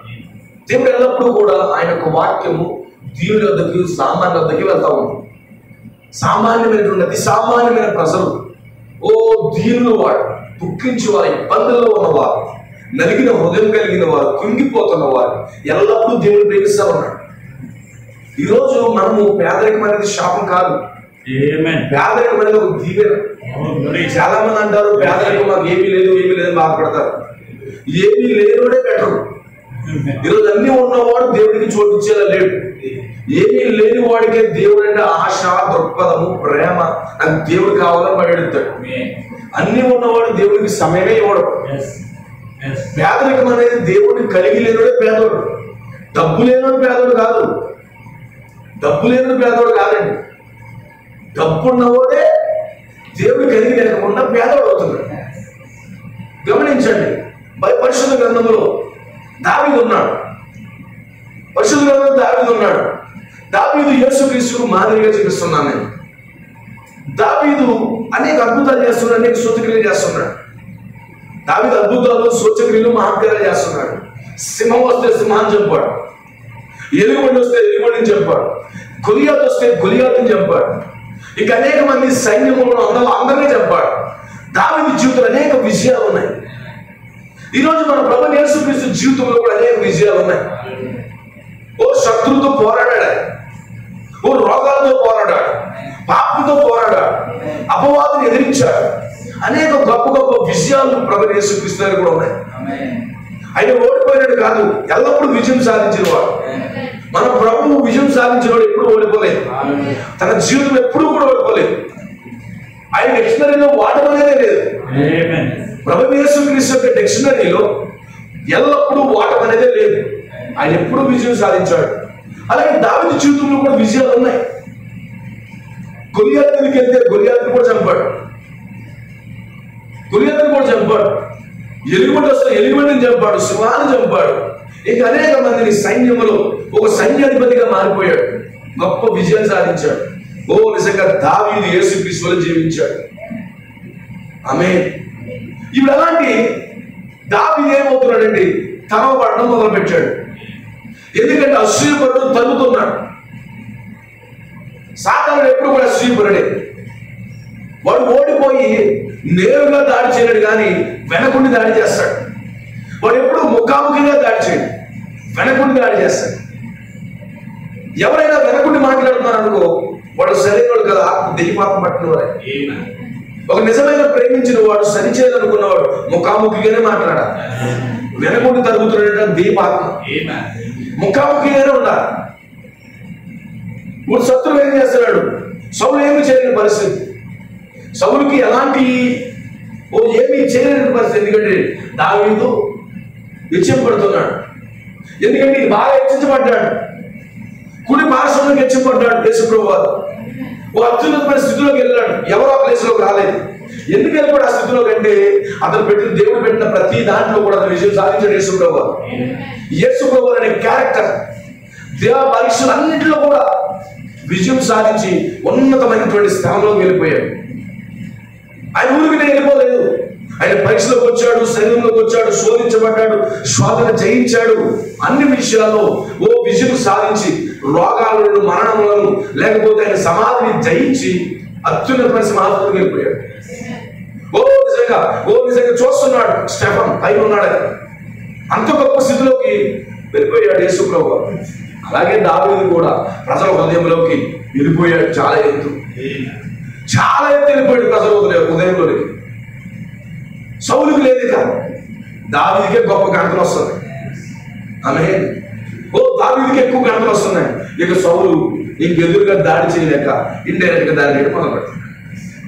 దేవుడు ఎల్లప్పుడూ కూడా ఆయన యొక్క వాక్యము దీవుల వద్దకి, సామాన్య వద్దకి వెళ్తా ఉంది. సామాన్యమైనటువంటి అతి సామాన్యమైన ప్రజలు, దీనులు వాడు, దుఃఖించి వారు, ఇబ్బందుల్లో ఉన్నవారు, నలిగిన హృదయం కలిగిన వారు, కుంగిపోతున్న వారు ఎల్లప్పుడూ దేవుడు ప్రేమిస్తా ఉన్నాడు. ఈరోజు మనము పేదరికం అనేది శాపం కాదు, పేదరికం అనేది ఒక దీవెన. చాలా మంది అంటారు పేదరికం మాకు ఏమీ లేదు ఏమీ లేదని బాధపడతారు. ఏమీ లేనివాడే బెటర్. ఈరోజు అన్ని ఉన్నవాడు దేవుడికి చోటు ఇచ్చేలా లేడు. ఏమీ లేని వాడికే దేవుడు అంటే ఆశ, దృక్పథము, ప్రేమ, నాకు దేవుడు కావాలని పడెడతాడు. అన్ని ఉన్నవాడు దేవుడికి సమయమే ఇవ్వడు. పేదరికం అనేది దేవుడిని కలిగి లేనివాడే పేదోడు. డబ్బు లేనివాడు పేదోడు కాదు, డబ్బు లేనివాడు పేదోడు కాదండి. డబ్బున్నవాడే దేవుడు కలిగి లేకుండా పేదోడు అవుతున్నాడు. గమనించండి, పరిశుద్ధ గ్రంథంలో దావీదు ఉన్నాడు. పరిశుద్ధ గ్రంథంలో దావీదు ఉన్నాడు. దావీదు యేసుక్రీస్తుకు మాదిరిగా చూపిస్తున్నాను నేను. దావీదు అనేక అద్భుతాలు చేస్తున్నాడు, అనేక సూచక్రియలు చేస్తున్నాడు. దావీదు అద్భుతాలు, సూచక్రియలు, మహాత్కారాలు చేస్తున్నాడు. సింహం వస్తే సింహాన్ని చంపాడు, ఎలుగుబండి వస్తే ఎలుగుబండిని చంపాడు, గొలియాతు వస్తే గొలియాతుని చంపాడు. ఇక అనేక మంది సైన్యములను అందరినీ చంపాడు. దావీదు జీవితంలో అనేక విజయాలు ఉన్నాయి. ఈరోజు మన ప్రభువు యేసుక్రీస్తు జీవితంలో కూడా అనేక విజయాలు ఉన్నాయి. శత్రువుతో పోరాడాడు, రోగాలతో పోరాడాడు, పాపంతో పోరాడాడు, అపవాదుని ఎదిరించాడు. అనేక గొప్ప గొప్ప విజయాలు ప్రభువు యేసుక్రీస్తు దగ్గర కూడా ఉన్నాయి. ఆయన ఓడిపోయినాడు కాదు, ఎల్లప్పుడూ విజయం సాధించిన వాడు. మన ప్రభువు విజయం సాధించిన వాడు ఎప్పుడు ఓడిపోలేదు. తన జీవితం ఎప్పుడు కూడా ఓడిపోలేదు. ఆయన డిక్షనరీలో వాడమనేదే లేదు. ప్రభువు యేసుక్రీస్తు యొక్క డిక్షనరీలో ఎల్లప్పుడూ వాటం అనేదే లేదు. ఆయన ఎప్పుడు విజయం సాధించాడు. అలాగే దావీదు జీవితంలో కూడా విజయాలు ఉన్నాయి. గొలియాతు మీదకి వెళ్తే గొలియాతుని కూడా చంపాడు, గొలియాతుని కూడా చంపాడు. ఎలుగుబండి వస్తే ఎలుగుబండిని చంపాడు, సింహాన్ని చంపాడు. ఇంకా అనేక మందిని సైన్యంలో ఒక సైన్యాధిపతిగా మారిపోయాడు, గొప్ప విజయం సాధించాడు. నిజంగా దావీదు యేసుక్రీస్తులో జీవించాడు. ఆమేన్. ఇప్పుడు అలాంటి దావీదు ఏమవుతున్నాడండి? తరవబడడం మొదలు పెట్టాడు. ఎందుకంటే అసూయపడు తగ్గుతున్నాడు. సాతానుడు ఎప్పుడు కూడా శ్రీపురుడే. వాడు ఓడిపోయి నేరుగా దాడి చేయలేడు కానీ వెనకుండి దాడి చేస్తాడు. వాడు ఎప్పుడు ముఖాముఖిగా దాడి చేయడు, వెనకుండి దాడి చేస్తాడు. ఎవరైనా వెనకుండి మాట్లాడుతున్నారు అనుకో, వాడు సరైనవాడు కదా, దెయ్యపాత్ర పట్టిన వాడే. ఒక నిజమైన ప్రేమించిన వాడు సరి చేయాలనుకున్నవాడు ముఖాముఖిగానే మాట్లాడాలి. వెనకుండి తరుగుతున్నాడు దెయ్యపాత్ర. ముఖాముఖిగానే ఉండాలి. ఇప్పుడు శత్రువు ఏం చేస్తున్నాడు? సౌలు ఏమి చేయలేని పరిస్థితి. సౌలుకి ఎలాంటి ఏమీ చేయలేని పరిస్థితి. ఎందుకంటే దావీదు హెచ్చింపడుతున్నాడు. ఎందుకంటే బాగా హెచ్చించబడ్డాడు. కుడి పార్శ్వంలోకి హెచ్చింపడ్డాడు యేసుప్రభువు వారు. ఓ అత్యున్నతమైన స్థితిలోకి వెళ్ళాడు. ఎవరో ఆ ప్లేస్లోకి రాలేదు. ఎందుకు వెళ్ళిపోయాడు ఆ స్థితిలోకి అంటే అతను పెట్టిన దేవుడు పెట్టిన ప్రతి దాంట్లో కూడా అతను విజయం సాధించాడు యేసుప్రభువు వారు. యేసుప్రభువు అనే క్యారెక్టర్ దేవ పరీక్షలన్నింటిలో కూడా విజయం సాధించి ఉన్నతమైనటువంటి స్థానంలోకి వెళ్ళిపోయాడు. ఆయన ఊరికి వెళ్ళిపోలేదు. ఆయన పరీక్షలోకి వచ్చాడు, శరీరంలోకి వచ్చాడు, శోధించబడ్డాడు, శోధన జయించాడు. అన్ని విషయాల్లో విజయం సాధించి రోగాలను, మరణములను, లేకపోతే ఆయన సమాధిని జయించి అత్యున్నతమైన సింహాసనంలోకి వెళ్ళిపోయాడు. నిజంగా చూస్తున్నాడు. స్టెఫన్ పైన ఉన్నాడు. అంత గొప్ప స్థితిలోకి వెళ్ళిపోయాడు యేసుప్రభువు. అలాగే దావీదు కూడా ప్రజల హృదయంలోకి వెళ్ళిపోయాడు. చాలా ఎత్తు వెళ్ళిపోయాడు ప్రజల హృదయంలోకి. సౌలుకి లేదు కాదు, దావీదుకే గొప్ప గంటలు వస్తుంది. ఆమేన్. దావీదుకి ఎక్కువ గంటలు వస్తున్నాయి. ఇక సౌలు ఇంకెదురుగా దాడి చేయలేక ఇండైరెక్ట్ గా దాడి చేయడం మొదలు పెడతాడు.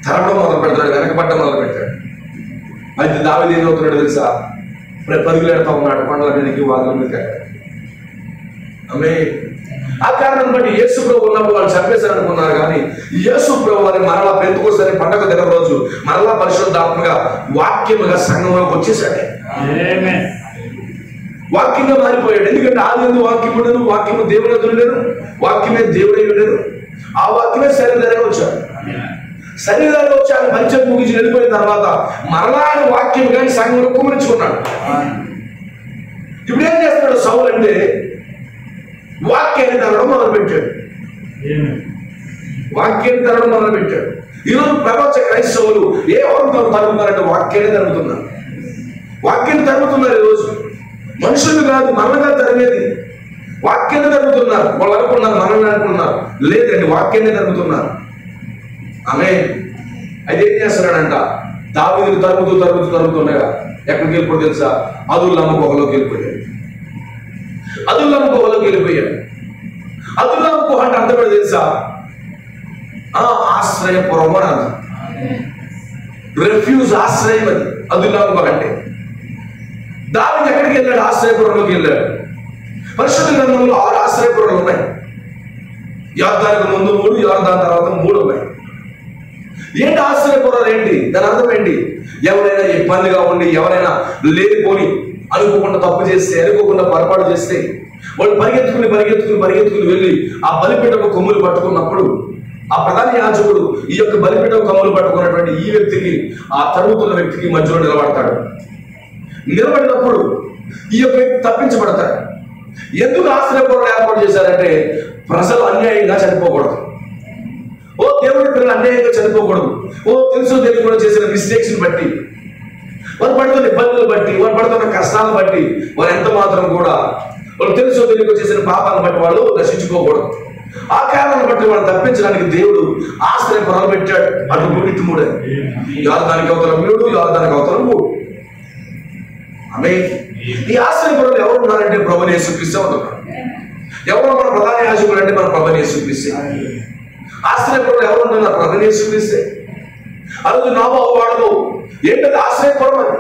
తరపడం మొదలు పెడతాడు, వెనకబడ్డం మొదలు పెట్టాడు. అయితే దావీదు ఏమవుతున్నాడు తెలుసా? పరుగులేడుతూ ఉన్నాడు కొండల మీదకి, వాళ్ళ మీదకి. ఆమేన్. ఆ కారణం బట్టి యేసుప్రభువు ఉన్నప్పుడు వాళ్ళు చంపేశారు అనుకున్నారు. కానీ యేసుప్రభువు వారిని మరలా పెంతుకోసరి పండగ దిన రోజు మరలా పరిశుద్ధాత్మగా వాక్యముగా సంఘంలోకి వచ్చేసాడే. వాక్యంగా మారిపోయాడు. ఎందుకంటే ఆది వాక్యముడను, వాక్యము దేవుని ఉండేను, వాక్యమే దేవుడై ఉండేను. ఆ వాక్యమే శరీరంగా వచ్చాడు. శరీరంగా వచ్చి ఆయన పరిచయం ముగించి వెళ్ళిపోయిన తర్వాత మరలా ఆయన వాక్యం కానీ సంఘంలో కుమరించుకున్నాడు. ఇప్పుడు ఏం చేస్తున్నాడు సౌలు అంటే వాక్యాన్ని తరగడం మొదలుపెట్టాడు. వాక్యాన్ని తరగడం మొదలుపెట్టాడు. ఈరోజు ప్రపంచ క్రైస్తవులు ఏ వరంతో తరుగుతున్నారంటే వాక్యాన్ని తరుగుతున్నారు. వాక్యాన్ని తరుగుతున్నారు. ఈరోజు మనుషులు కాదు, మనగా తరిగేది వాక్యాన్ని తరుగుతున్నారు. వాళ్ళు అనుకున్నారు, మనల్ని అనుకున్నారు. లేదండి, వాక్యాన్ని తరుగుతున్నారు. ఆమేన్. అయితే ఏం చేస్తున్నాడంట? దావీదుని తరుగుతుండగా ఎక్కడికి వెళ్ళిపోయి తెలుసా? అదుల్లాము గుహలోకి వెళ్ళిపోయాడు. అదుల్లాము గుహలోకి వెళ్ళిపోయాడు. అదుల్లాము గుహ అంటే అర్థం కూడా తెలుసా? ఆశ్రయపురం అని అర్థం. రెఫ్యూజ్, ఆశ్రయం. అది అదుల్లాము గుహ అంటే. దావీదు ఎక్కడికి వెళ్ళాడు? ఆశ్రయపురంలోకి వెళ్ళాడు. పరిశుద్ధ గ్రంథంలో 6 ఆశ్రయపురాలు ఉన్నాయి. యోర్దానుకు ముందు 3, యోర్దాను తర్వాత 3 ఉన్నాయి. ఏంటి ఆశ్రయపురాలు? ఏంటి దాని అర్థం ఏంటి? ఎవరైనా ఇబ్బందిగా ఉండి, ఎవరైనా లేనిపోని అనుకోకుండా తప్పు చేస్తే, అనుకోకుండా పొరపాటు చేస్తే వాళ్ళు పరిగెత్తుకుని వెళ్ళి ఆ బలిపీఠకు కొమ్ములు పట్టుకున్నప్పుడు ఆ ప్రధాన యాజకుడు ఈ యొక్క బలిపీఠకు కొమ్ములు పట్టుకున్నటువంటి ఈ వ్యక్తికి, ఆ తరుగుతున్న వ్యక్తికి మధ్యలో నిలబడతాడు. నిలబడినప్పుడు ఈ యొక్క వ్యక్తి తప్పించబడతాడు. ఎందుకు ఆశ్రయపురం ఏర్పాటు చేశారంటే ప్రజలు అన్యాయంగా చనిపోకూడదు. దేవుడి పిల్లలు అన్యాయంగా చనిపోకూడదు. తెలుసు తెలియకుండా చేసిన మిస్టేక్స్ బట్టి, వారు పడుతున్న ఇబ్బందులు బట్టి, వారు పడుతున్న కష్టాలను బట్టి, వారు ఎంత మాత్రం కూడా వాళ్ళు తెలుసు తెలియకుండా చేసిన పాపాలను బట్టి వాళ్ళు నశించుకోకూడదు. ఆ కారణాలను బట్టి వాళ్ళు తప్పించడానికి దేవుడు ఆశ్రయపురాలు పెట్టాడు. అటు 3 ఇటు 3. యోర్దానికి అవతల 3, యోర్దానికి అవతల 3. ఆమేన్. ఈ ఆశ్రయపురంలో ఎవరు ఉన్నారంటే ప్రభువైన యేసుక్రీస్తు ఉన్నారు. ఎవరు మన ప్రధాన యాజకులు అంటే మన ప్రభువైన యేసుక్రీస్తు. ఆశ్రయపురంలో ఎవరు ఉన్నారు? ప్రభువైన యేసుక్రీస్తు. ఆ రోజు నోవహు వాడలో ఏంటది ఆశ్రయపురం? అని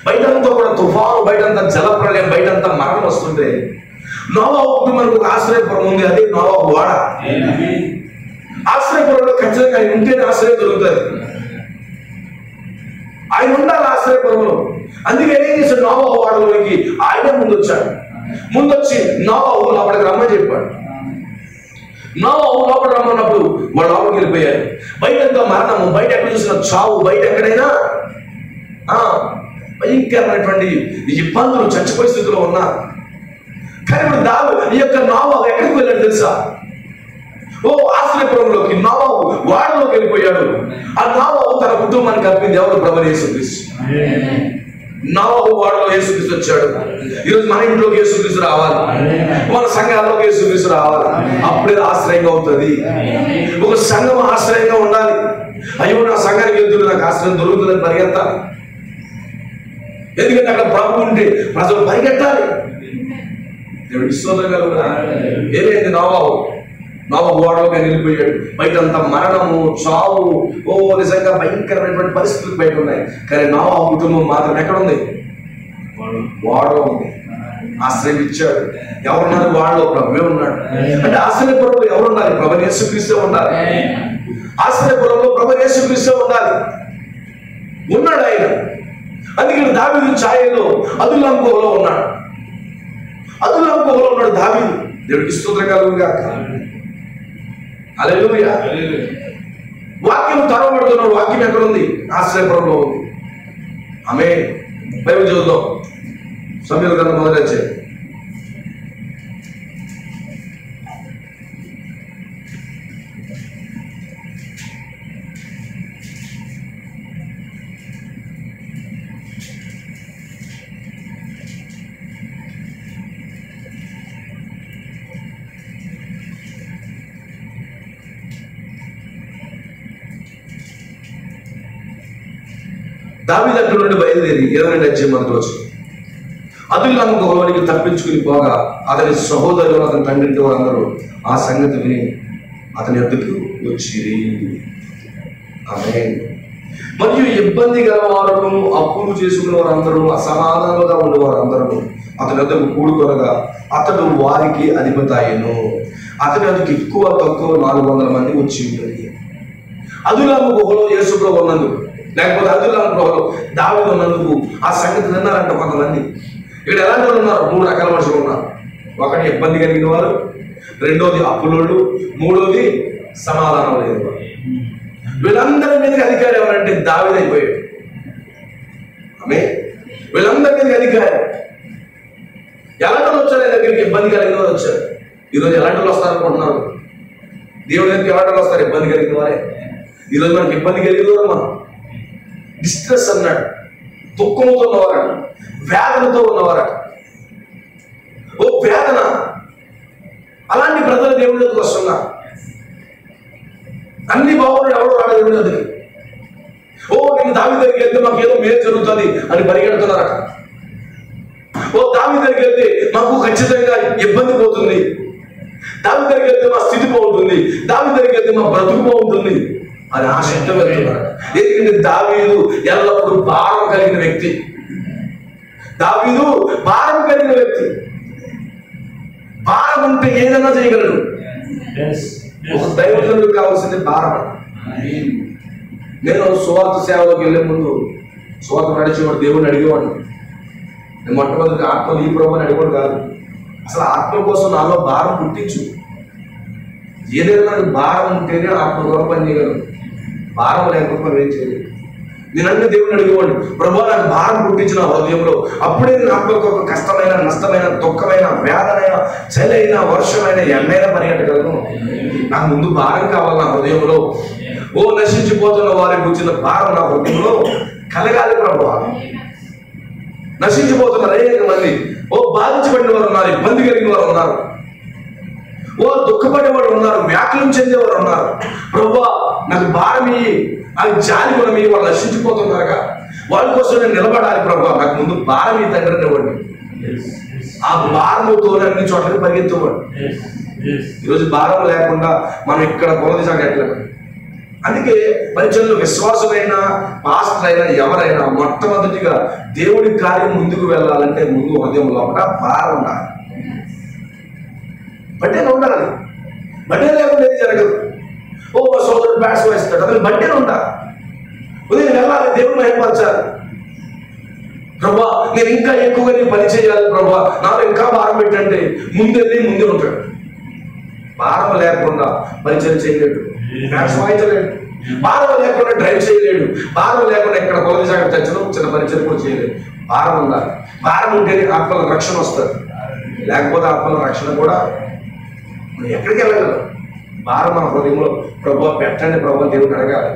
బయటంతా కూడా తుఫాను, బయటంతా జలప్రలయం, బయటంతా మరణం వస్తుంటే నోవహుకు మనకు ఒక ఆశ్రయపురం ఉంది. అదే నోవహు వాడ. ఆశ్రయపురంలో ఖచ్చితంగా ఆయన ఉంటేనే ఆశ్రయం దొరుకుతుంది. ఆయన ఉండాలి ఆశ్రయపురంలో. అందుకే ఏం చేశాడు? నోవహు వాడలోకి ఆయనే ముందొచ్చి నోవహు లోపలికి రమ్మని చెప్పాడు. నోవహు లోపల రమ్మన్నప్పుడు వాళ్ళు లోపలికి వెళ్ళిపోయారు. బయటంతా మరణము, బయట ఎక్కడ చూసిన చావు, బయట ఎక్కడైనా భయంకరమైనటువంటి ఇబ్బందులు, చచ్చిపోయే స్థితిలో ఉన్నారు. కానీ ఇప్పుడు ఈ యొక్క నోవహు ఎక్కడికి వెళ్ళాడు తెలుసా? ఆశ్రయపురంలోకి నోవాహు వాడలోకి వెళ్ళిపోయాడు. ఆ నోవాహు తన కుటుంబానికి కల్పింది ఎవరు? ప్రభువైన యేసుక్రీస్తు. నోవాహు వాడలో యేసుక్రీస్తు వచ్చాడు. ఈరోజు మన ఇంట్లోకి యేసుక్రీస్తు రావాలి, మన సంఘాల్లోకి యేసుక్రీస్తు రావాలి. అప్పుడే ఆశ్రయంగా అవుతుంది. ఒక సంఘం ఆశ్రయంగా ఉండాలి. అయ్యో నా సంఘానికి వెళ్తుంది, నాకు ఆశ్రయం దొరుకుతుందని పరిగెత్తాలి. ఎందుకంటే అక్కడ ప్రభు ఉంటే ప్రజలు పరిగెట్టాలి. దేవుడికి స్తోత్రం కలుగునా. ఏమైంది? నోవాహు వాడలోకి వెళ్ళిపోయాడు. బయట అంత మరణము, చావు, నిజంగా భయంకరమైనటువంటి పరిస్థితులు బయట ఉన్నాయి. కానీ నోవాహు కుటుంబం మాత్రం ఎక్కడుంది? వాడలో ఉంది. ఆశ్రయం ఇచ్చాడు. ఎవరున్నారు? వాడలో ప్రభువే ఉన్నాడు. అంటే ఆశ్రయపురంలో ఎవరున్నారు? ప్రభువైన యేసుక్రీస్తు ఉండాలి. ఆశ్రయపురంలో ప్రభువైన యేసుక్రీస్తు ఉండాలి. ఉన్నాడు ఆయన. అందుకని దావీదు ఛాయలో అదుల్లాం గుహలో ఉన్నాడు. అదుల్లాం గుహలో ఉన్నాడు దావీదు. దేవుడికి స్తోత్రం కలుగుగాక. హల్లెలూయా. వాక్యం తెరవబడుతున్నాడు. వాక్యం ఎక్కడ ఉంది? ఆశ్రయపురంలో ఉంది. ఆమేన్. బైబిల్ చదువుతాం. సమూయేలు గ్రంథం మొదటి అధ్యాయం. దావీదు అక్కడ నుండి బయలుదేరి 22 అధ్యాయం మనకు వచ్చు. అదుల్లాము గుహలోనికి తప్పించుకుని పోగా అతని సహోదరులు, అతని తండ్రి వారందరూ ఆ సంగతి విని అతని ఎద్దుకు వచ్చిరి. ఆమేన్. మరియు ఇబ్బంది గల వారు, అప్పులు చేసుకున్న వారందరూ, అసమాధానంగా ఉండే వారందరూ అతని ఎద్దుకు కూడుకొనగా అతడు వారికి అధిపతి అయ్యెను. అతని ఎద్దుకు ఎక్కువ తక్కువ 400 మంది వచ్చి ఉంటుంది. అదుల్లాము గుహలో యేసు ప్రభువు ఉన్నందుకు, లేకపోతే అదుల్లాము గుహలో దావీదు ఉన్నందుకు ఆ సంగతి విన్నారంట కొంతమంది. ఇక్కడ ఎలాంటి వాళ్ళు ఉన్నారు? 3 రకాల మనుషులు ఉన్నారు. ఒకటి ఇబ్బంది కలిగిన వారు, రెండోది అప్పులోళ్ళు, మూడోది సమాధానం లేని వారు. వీళ్ళందరి మీదకి అధికారి ఎవరంటే దావీదు అయిపోయాడు. ఆమె వీళ్ళందరి మీదకి అధికారి. ఎలాంటి వాళ్ళు వచ్చారు ఆయన దగ్గరికి? ఇబ్బంది కలిగిన వారు వచ్చారు. ఈరోజు ఎలాంటి వాళ్ళు వస్తారు అనుకుంటున్నారు? దేవుడి దగ్గరికి ఎలాంటి వాళ్ళు వస్తారు? ఇబ్బంది కలిగిన వారే. ఈరోజు మనకి ఇబ్బంది కలిగిన వారు, మనం డిస్ట్రెస్ అన్నాడు, దుఃఖంతో ఉన్నవారట, వేదనతో ఉన్నవారట. వేదన. అలాంటి ప్రజలు దేవుడి దగ్గరికి వస్తున్నారు. అన్ని బాగున్నాడు, ఎవరు రాడు దేవుడి దగ్గరికి. నేను దావీదు దగ్గరికి వెళ్తే మాకు ఏదో మేలు జరుగుతుంది అని పరిగెడుతున్నారట. దావీదు దగ్గరికి వెళ్తే మాకు ఖచ్చితంగా ఇబ్బంది పోతుంది, దావీదు దగ్గరికి వెళ్తే మా స్థితి బాగుంటుంది, దావీదు దగ్గరికి వెళ్తే మా బ్రతుకు బాగుంటుంది అని ఆశతో వెళ్తున్నారు. ఎందుకంటే దావీదు ఎల్లప్పుడూ భారం కలిగిన వ్యక్తి. దావీదు భారం కలిగిన వ్యక్తి. భారం ఉంటే ఏదైనా చేయగలడు. ఒక దైవజనుడికి కావాల్సింది భారం. నేను సువార్త సేవలోకి వెళ్ళే ముందు సువార్త నడిచేవాడు దేవుడిని అడిగేవాడు. నేను మొట్టమొదటి ఆత్మలు ఈ ప్రభు అని అడిగేవాడు కాదు. అసలు ఆత్మ కోసం నాలో భారం పుట్టించు. ఏదైనా నాకు భారం ఉంటేనే ఆత్మ ద్వారా పని చేయగలను. భారం లేకపోతే మనం ఏం చేయలేదు. నేనన్నీ దేవుడిని అడిగేవాడిని, ప్రభు నాకు భారం పుట్టించిన హృదయంలో. అప్పుడే నేను ఆత్మకు ఒక కష్టమైన, నష్టమైన, దుఃఖమైన, వేదనైన, చలైన, వర్షమైన, ఎండైనా పరిగెట్టగలను. నాకు ముందు భారం కావాలి నా హృదయంలో. నశించిపోతున్న వారికి వచ్చిన భారం నా హృదయంలో కలగాలి ప్రభు. నశించిపోతున్నారు అనేక మంది. బాధించబడిన వారు ఉన్నారు, ఇబ్బంది కలిగిన వారు ఉన్నారు, దుఃఖపడేవాడు ఉన్నారు, వ్యాకులం చెందేవారు ఉన్నారు. ప్రభు నాకు భారం ఇయ్యి, అది జాలి గుణం ఇయ్యి. వాళ్ళు నశించిపోతున్నారుగా, వాళ్ళ కోసం నేను నిలబడాలి ప్రభు. నాకు ముందు భారం ఈ దగ్గర ఇవ్వండి. ఆ భారముతో అన్ని చోట్లకి పరిగెత్తేవాడు. ఈరోజు భారం లేకుండా మనం ఇక్కడ కొలదిసాగట్లేదు. అందుకే పరిచయంలో విశ్వాసులైనా, పాస్టర్ అయినా, ఎవరైనా మొట్టమొదటిగా దేవుడి కార్యం ముందుకు వెళ్ళాలంటే ముందు హృదయం లోపల భారం ఉండాలి. బట్టేనే ఉండాలి. బట్టే లేకుండా ఏది జరగదు. మా సోదరుడు బ్యాట్స్ వేస్తాడు, అతను బట్టేనే ఉండాలి. ఉదయం వెళ్ళాలి, దేవుడిని మహిమపరచాలి. ప్రభా నేను ఇంకా ఎక్కువగా నీ పని చేయాలి ప్రభా, నాకు ఇంకా భారం పెట్టంటే ముందే ఉంటాడు. భారం లేకుండా పరిచయం చేయలేడు, బ్యాట్స్ వాయించలేడు. భారం లేకుండా డ్రైవ్ చేయలేడు. భారం లేకుండా ఇక్కడ కొలదిసాగ చర్చలో చిన్న పరిచయం కూడా చేయలేడు. భారం ఉండాలి. భారం ఉంటేనే ఆత్మల రక్షణ వస్తుంది. లేకపోతే ఆత్మల రక్షణ కూడా ఎక్కడికి వెళ్ళగలరు. భారం మన హృదయంలో ప్రభు పెట్టండి ప్రభు దేవుడు అడగాలి.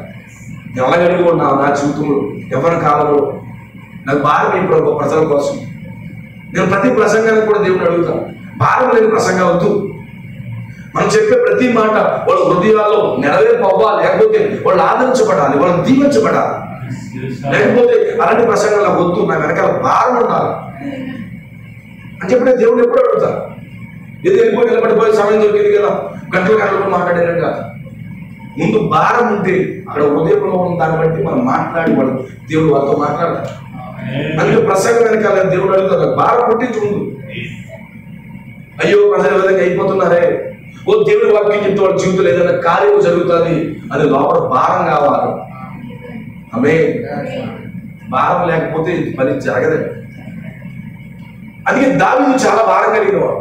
నేను అలాగడిగి ఉన్నాను నా జీవితంలో ఎవరి కాలంలో నాకు భారం ఈ ప్రభు ప్రజల కోసం. నేను ప్రతి ప్రసంగానికి కూడా దేవుడు అడుగుతాను, భారం లేని ప్రసంగం వద్దు. మనం చెప్పే ప్రతి మాట వాళ్ళ హృదయాల్లో నెరవేర్పవ్వాలి, లేకపోతే వాళ్ళు ఆదరించబడాలి, వాళ్ళు దీవించబడాలి. లేకపోతే అలాంటి ప్రసంగాలు నాకు వద్దు, నా వెనకాల భారం ఉండాలి అని చెప్పిన దేవుడు ఎప్పుడు అడుగుతారు. ఇది వెళ్ళిపోయి నిలబడిపోయి సమయం దొరికింది కదా గంటలు గంటలు మాట్లాడేది కాదు. ముందు భారం ఉంటే అక్కడ హృదయంలో ఉన్న దాన్ని బట్టి మనం మాట్లాడేవాడు దేవుడు వాళ్ళతో మాట్లాడతాడు. అందుకే ప్రసంగం వెనకాల దేవుడు అడుగుతాడు, భారం పుట్టించు ముందు. అయ్యో ప్రజలు విధంగా అయిపోతున్నారే, ఓ దేవుడి వాక్యం చెప్తే వాళ్ళ జీవితంలో ఏదైనా కార్యం జరుగుతుంది అది లోపల భారం కావాలి. ఆమె భారం లేకపోతే పని జరగదండి. అందుకే దావీదు చాలా భారం కలిగిన వాడు.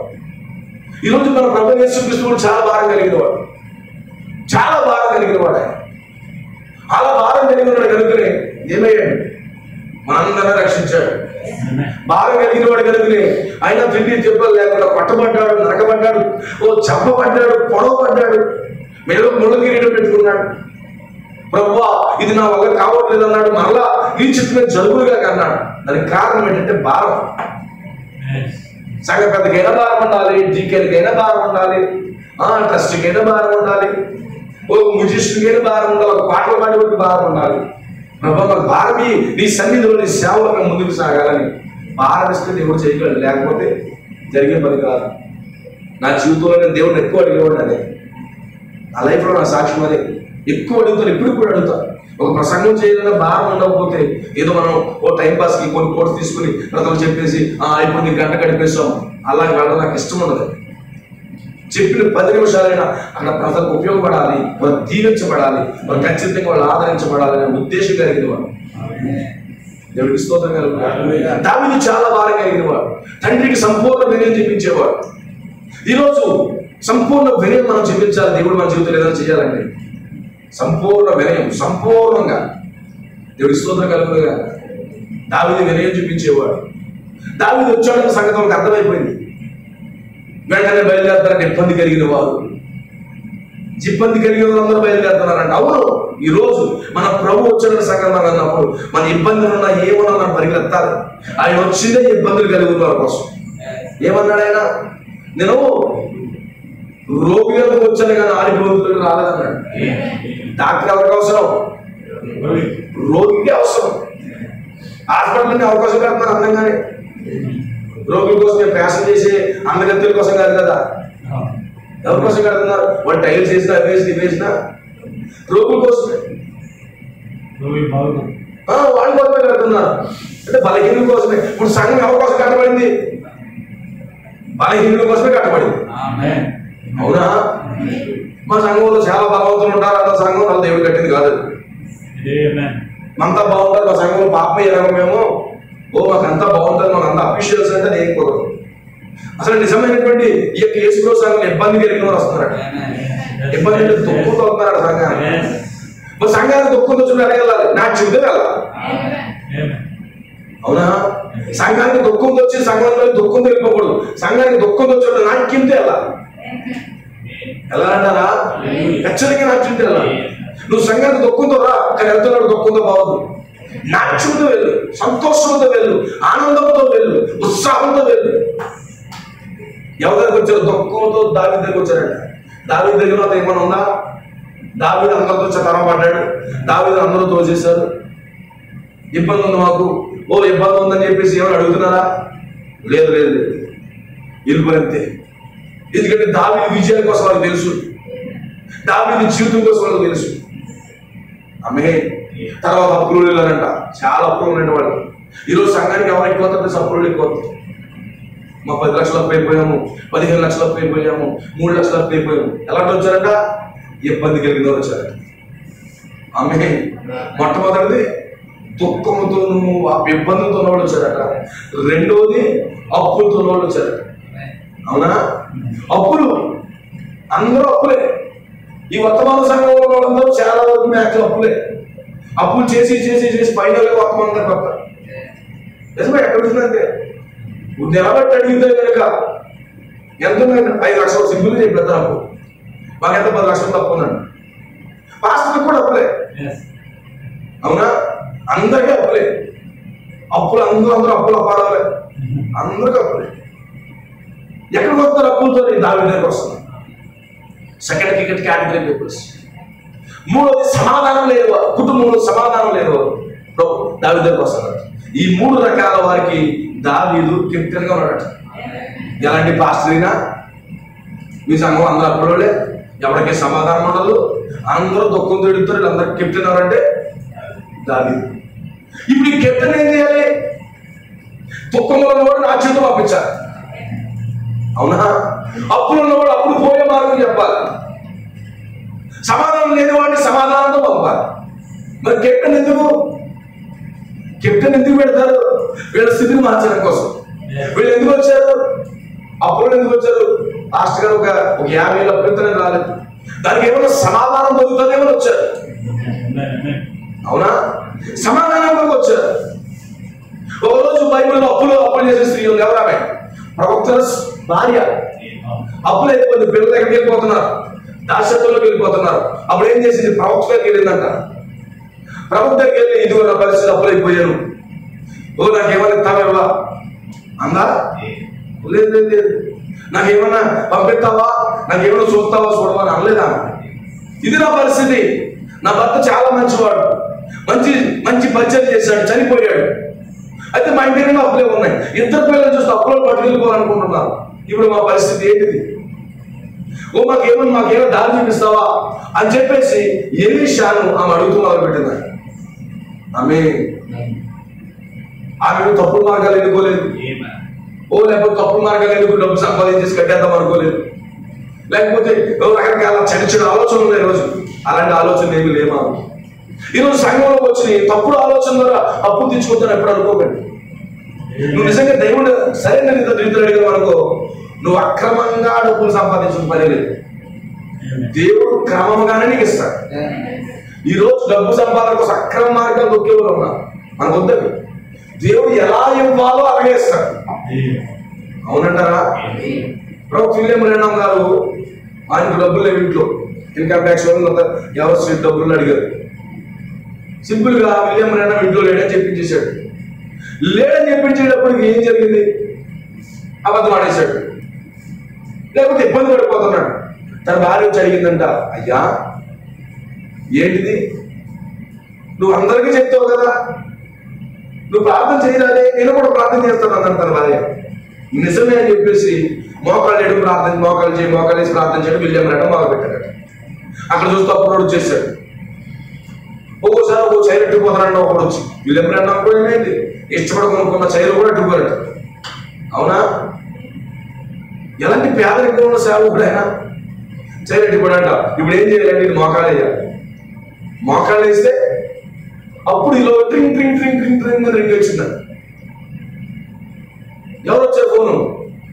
ఈరోజు మన ప్రభువు యేసుక్రీస్తు చాలా భారం కలిగిన వాడు, చాలా భారం కలిగిన వాడు. ఆయన అలా భారం కలిగిన వాడు కనుకనే ఏమయ్యాడు, మనందరినీ రక్షించాడు. భారం కలిగిన వాడు కనుకనే ఆయన తిండి చెప్పలు లేకుండా కొట్టబడ్డాడు, నరకబడ్డాడు, ఓ చంపబడ్డాడు, పొడవబడ్డాడు, మెడలో ముళ్ళ కిరీటం పెట్టుకున్నాడు. ప్రభువా ఇది నా వల్ల కావట్లేదు అన్నాడు. మరలా ఈ చిత్రమే జరుగులుగా అన్నాడు. దానికి కారణం ఏంటంటే భారం. సంఘ పెద్దకైనా భారం ఉండాలి, జీకేలకైనా భారం ఉండాలి, ట్రస్ట్కైనా భారం ఉండాలి, ఓ మ్యూజిషియన్కైనా భారం ఉండాలి, ఒక పాటలు పాడేవాడికి భారం ఉండాలి. ప్రభు భారం నీ సన్నిధిలో నీ సేవలకు ముందుకు సాగాలని భారం ఇస్తే దేవుడు చేయగలడు, లేకపోతే జరిగే పని కాదు. నా జీవితంలో నేను దేవుడిని ఎక్కువ అడిగేవాడు. అదే నా లైఫ్లో నా సాక్ష్యం అదే. ఎక్కువ అడుగుతాను, ఇప్పుడు కూడా అడుగుతాను. ఒక ప్రసంగం చేయాలన్నా భారం ఉండకపోతే ఏదో మనం ఓ టైంపాస్కి కొన్ని కోర్స్ తీసుకుని ప్రజలు చెప్పేసి ఇప్పుడు నీ గంట గడిపేస్తాం అలాగే వెళ్ళడం నాకు ఇష్టం ఉండదు. చెప్పిన 10 నిమిషాలైనా అక్కడ ప్రజలకు ఉపయోగపడాలి, వాళ్ళు దీవించబడాలి, వాళ్ళు ఖచ్చితంగా వాళ్ళు ఆదరించబడాలి అనే ఉద్దేశం కలిగిన వాడు. దేవుడికి స్తోత్రం కలుగుతాడు. దావీదు చాలా భారం కలిగిన వాడు, తండ్రికి సంపూర్ణ వినయం చూపించేవాడు. ఈరోజు సంపూర్ణ వినయం మనం చూపించాలి. దేవుడు మన జీవితంలో ఏదైనా చేయాలండి, సంపూర్ణ వినయం, సంపూర్ణంగా దేవుడి స్తోత్రం కలుగుగా. దావీదు వినయం చూపించేవాడు. దావీదు వచ్చాడన్న సంగతి మనకు అర్థమైపోయింది. వెంటనే బయలుదేరుతారంటే ఇబ్బంది కలిగిన వారు, ఇబ్బంది కలిగిన వాళ్ళందరూ బయలుదేరుతున్నారంట. అవును, ఈ రోజు మన ప్రభు వచ్చాడన్న సంగతి మనం అన్నప్పుడు మన ఇబ్బందులు ఉన్నా ఏమన్నా మనం పరిగెత్తాలి. ఆయన వచ్చిందే ఇబ్బందులు కలిగిన వారి కోసం. ఏమన్నాడు ఆయన, నేను రోగిలకు వచ్చాను కానీ ఆరోగ్యవంతులకు రాలేదన్నాడు. డాక్టర్ ఎవరికి అవసరం? రోగికి అవసరం. హాస్పిటల్ని అవకాశం పెడుతున్నారు అందంగానే. రోగుల కోసం ఫ్యాషన్ చేసే అందగత్తుల కోసం కాదు కదా. ఎవరి కోసం కడుతున్నారు? వాడు టైల్స్ వేసినా వేసినా రోగుల కోసమే, వాళ్ళ కోసమే కడుతున్నారు. అంటే బలహీనుల కోసమే. ఇప్పుడు సంఘం ఎవరి కోసం కట్టబడింది? బలహీనుల కోసమే కట్టబడింది. అవునా? మా సంఘంలో చాలా బలవంతులు ఉంటారు. అంత సంఘం వాళ్ళ దేవుడు కట్టింది కాదు. అంతా బాగుంటుంది మా సంఘంలో. పాప ఎరగమేమో మాకంతా బాగుంటుంది, మాకు అంతా అఫీషియల్స్ అంటే నేను కుదరదు. అసలు నిజమైనటువంటి ఈ యొక్క యేసులో సంఘం ఇబ్బంది కలిగిన వారు వస్తున్నారట. ఇబ్బంది అంటే దుఃఖంతో వస్తున్నారట సంఘాన్ని. మా సంఘానికి దుఃఖంతో వచ్చి వెళ్ళాలి, నా జీవితం వెళ్ళాలి. అవునా? సంఘానికి దుఃఖంతో వచ్చి సంఘంలో దుఃఖంతో వెళ్ళిపోకూడదు. సంఘానికి దుఃఖంతో వచ్చి నాట్యంతో వెళ్ళాలి. ఎలా అంటారా? హెచ్చరిక నాట్యంతో వెళ్ళాలి. నువ్వు సంఘానికి దుఃఖంతో రా, కానీ వెళ్తున్నాడు దుఃఖంతో బావద్దు. నాట్యంతో వెళ్ళు, సంతోషంతో వెళ్ళు, ఆనందంతో వెళ్ళు, ఉత్సాహంతో వెళ్ళు. ఎవరి దగ్గర వచ్చారు? దుఃఖంతో దావీదు దగ్గర వచ్చారంట. దావీదు దగ్గర ఏమైనా ఉందా? దావీదు అందరితో తరపడ్డాడు, దావీదు అందరూ తోచేశారు. ఇబ్బంది ఉంది మాకు, ఇబ్బంది ఉందని చెప్పేసి ఏమైనా అడుగుతున్నారా? లేదు లేదు లేదు, వెళ్ళిపోయితే. ఎందుకంటే దావీదు విజయాల కోసం వాళ్ళకి తెలుసు, దావీదు జీవితం కోసం వాళ్ళకి తెలుసు. ఆమె తర్వాత అప్పులు వెళ్ళారంట, చాలా అప్పులు ఉన్నాయి వాళ్ళు. ఈరోజు సంఘానికి ఎవరు ఎక్కువ అవుతుంది? అప్పులు ఎక్కువ అవుతుంది. మా 10 లక్షలు అప్పు అయిపోయాము, 15 లక్షలు అప్పు అయిపోయాము, 3 లక్షలు అప్పు అయిపోయాము. ఎలాంటి వచ్చారంట? ఇబ్బంది కలిగిన వారు వచ్చారంట. ఆమె మొట్టమొదటిది దుఃఖంతో ఆ ఇబ్బందులతో ఉన్నవాడు వచ్చారట. రెండోది అప్పులతో ఉన్నవాడు వచ్చారట. అవునా? అప్పులు, అందరూ అప్పులే. ఈ వర్తమాన సంఘంలో వాళ్ళందరూ చాలా వరకు మ్యాక్సిమం అప్పులే. అప్పులు చేసి చేసి చేసి ఫైనల్గా వర్తమానం పడతారు. నిజమే, ఎక్కడ వచ్చిందంటే నిలబట్టి అడిగితే కనుక ఎంత 5 లక్షలు సింపుల్గా చెప్పేస్తారు. అప్పు మాకెంత 10 లక్షలు తప్పు ఉందండి. పాస్టర్లకు కూడా అప్పులే. అవునా? అందరికీ అప్పులే. అప్పులు అందరూ అప్పులు అప్పాడాలి. అందరికీ అప్పులే. ఎక్కడికి వస్తారు అప్పులతో? దావీదు దగ్గరికి వస్తున్నారు. Second category peoples. మూడోది సమాధానం లేని వారు, కుటుంబంలో సమాధానం లేని వారు దావీదు దగ్గరికి వస్తున్నారు. ఈ 3 రకాల వారికి దావీదు కెప్టెన్గా ఉన్నాడట. ఎలాంటి పాస్టర్ అయినా మీ సంఘం అందరూ అప్పుడే, ఎవరికి సమాధానం ఉండదు, అందరూ దుఃఖం తిడుతారు. వీళ్ళందరూ కెప్టెన్ ఎవరంటే దావీదు. ఇప్పుడు ఈ కెప్టెన్ ఏం చేయాలి? దుఃఖంలో ఉన్నవాడు నా చేత పంపించాలి. అవునా? అప్పులు ఉన్నవాడు అప్పుడు పోయే మార్గం చెప్పాలి. సమాధానం లేని వాడిని సమాధానంతో పంపాలి. మరి కెప్టెన్ ఎందుకు పెడతారు? వీళ్ళ స్థితిని మార్చడం కోసం. వీళ్ళు ఎందుకు వచ్చారు? అప్పులు ఎందుకు వచ్చారు? లాస్ట్ గారు ఒక 50,000 అభ్యంతరం రాలేదు. దానికి ఏమైనా సమాధానం దొరుకుతుందేమో వచ్చారు. అవునా? సమాధానంలోకి వచ్చారు. ఒకరోజు బైబిల్లో అప్పులు చేసే స్త్రీ ఉంది. ఎవరామె? ప్రవక్తల భార్య. అప్పులు అయిపోయింది. పిల్లల దగ్గరికి వెళ్ళిపోతున్నారు, దాసత్వంలోకి వెళ్ళిపోతున్నారు. అప్పుడు ఏం చేసింది? ప్రవక్త దగ్గరికి వెళ్ళిందంట. ప్రవక్త దగ్గరికి వెళ్ళి, ఇదిగో నా పరిస్థితి, అప్పులు అయిపోయాను, నాకేమన్నా ఇస్తావా అందా? లేదు, నాకేమన్నా పంపిస్తావా, నాకేమన్నా చూస్తావా, చూడవా అని అనలేదా? ఇది నా పరిస్థితి. నా భర్త చాలా మంచివాడు, మంచి పరిచయం చేశాడు, చనిపోయాడు. అయితే మా ఇంటి నిండా అప్పులే ఉన్నాయి. 2 పిల్లలు చూస్తే అప్పులు పట్టుకెళ్ళిపోవాలనుకుంటున్నారు. ఇప్పుడు మా పరిస్థితి ఏంటిది? మాకేమో దారి చూపిస్తావా అని చెప్పేసి ఎలీషాను ఆమె అడుగుతూ మొదలుపెట్టింది. ఆమె తప్పుడు మార్గాలు ఎన్నుకోలేదు. లేకపోతే తప్పుడు మార్గాలు ఎన్నుకు డబ్బు సంపాదించేసి కట్టేద్దాం అనుకోలేదు. లేకపోతే రకరకాల చెడు ఆలోచనలు ఉన్నాయి. రోజు అలాంటి ఆలోచనలు ఏమి లేవా? ఈరోజు సంఘంలోకి వచ్చి తప్పుడు ఆలోచన ద్వారా అప్పు తెచ్చుకుంటాను ఎప్పుడు అనుకోకండి. నువ్వు నిజంగా దేవుడు సరైన రీతిలో అడిగావు అనుకో, నువ్వు అక్రమంగా డబ్బులు సంపాదించిన పని లేదు. దేవుడు క్రమంగానే నీకు ఇస్తాడు. ఈరోజు డబ్బు సంపాదన కోసం అక్రమ మార్గాలు దొక్కేవారు ఉన్నారు. మనకు వద్దని దేవుడు ఎలా ఇవ్వాలో అలాగే ఇస్తాడు. అవునంటారా? ప్రవక్త విలియం రెన్నాం గారు ఆయనకు డబ్బులు లేవు. ఇంట్లో ఇన్కమ్ ట్యాక్స్ ఎవరు డబ్బులు అడిగారు. సింపుల్ గా విలియం రెన్నాం ఇంట్లో లేడని చెప్పించేశాడు. లేడని చెప్పించేటప్పటికి ఏం జరిగింది? అబద్ధం ఆడేశాడు. లేకపోతే ఇబ్బంది పడిపోతున్నాడు. తన భార్య వచ్చి అడిగిందంట, అయ్యా ఏంటిది? నువ్వు అందరికీ చెప్తావు కదా, నువ్వు ప్రార్థన చేయరాదే, నేను కూడా ప్రార్థన చేస్తాను అన్నాడు తన భార్య. నిజమే అని చెప్పేసి మోకాళ్ళు వేసి ప్రార్థన చేయడం విలియం రెన్నాం మొదలు పెట్టాడు. అక్కడ చూస్తే అప్పుడు వచ్చేసాడు. ఒక్కోసారి ఒక్కో చైర్ ఎట్టుకుపోతానంటే ఒకడు వచ్చి విలియం రెన్నాం కూడా ఏమైంది? ఇష్టపడి కొనుక్కున్న చైర్ కూడా ఎట్టుకోలేడు. అవునా? ఎలాంటి పేదరికంలో సేవకుడైనా చైర్ ఎట్టుకోడంట. ఇప్పుడు ఏం చేయాలంటే ఇది మోకాళ్ళు వేయాలి. మోకాళ్ళు వేస్తే అప్పుడు ఇలా ట్రింగ్ ట్రింగ్ ట్రింగ్ ట్రింగ్ ట్రింగ్ రింగ్ వచ్చిందంట. ఎవరు వచ్చారు? ఫోను.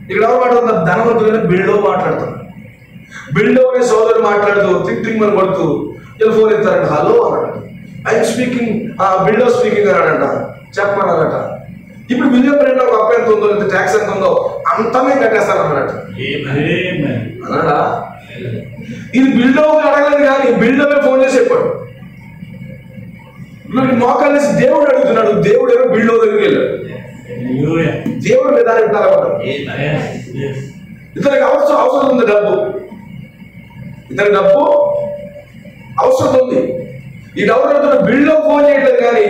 ఇక్కడ ఎవరు మాట్లాడుతున్నారు? ధనవంతులైన బిల్డో మాట్లాడుతున్నారు. బిల్డో అనే సోదరుడు మాట్లాడుతూ ట్రింగ్ ట్రింగ్ అని పడుతూ ఇలా ఫోన్ ఎత్తారంట. హలో అన్నాడు. ఐఎమ్ స్పీకింగ్, బిల్డో స్పీకింగ్ అన్నాడంట. చెప్పమన్నారట. ఇప్పుడు విలియం రెన్నాం ఒక అప్పు ఎంత ఉందో, ఎంత ట్యాక్స్ ఎంత ఉందో అంతమే కట్టేస్తాను అన్నాడు. అన్నాడా? ఇది బిల్డో అడగలేదు కానీ బిల్డోనే ఫోన్ చేసి చెప్పాడు. మోకాలు వేసి దేవుడు అడుగుతున్నాడు. దేవుడు ఏమో బిల్డో దగ్గరికి వెళ్ళాడు. దేవుడు మీద ఇతనికి అవసరం ఉంది డబ్బు. ఇతనికి డబ్బు అవసరం ఉంది. ఈ డబ్బు అడుగుతున్న బిల్డో ఫోన్ చేయట్లేదు కానీ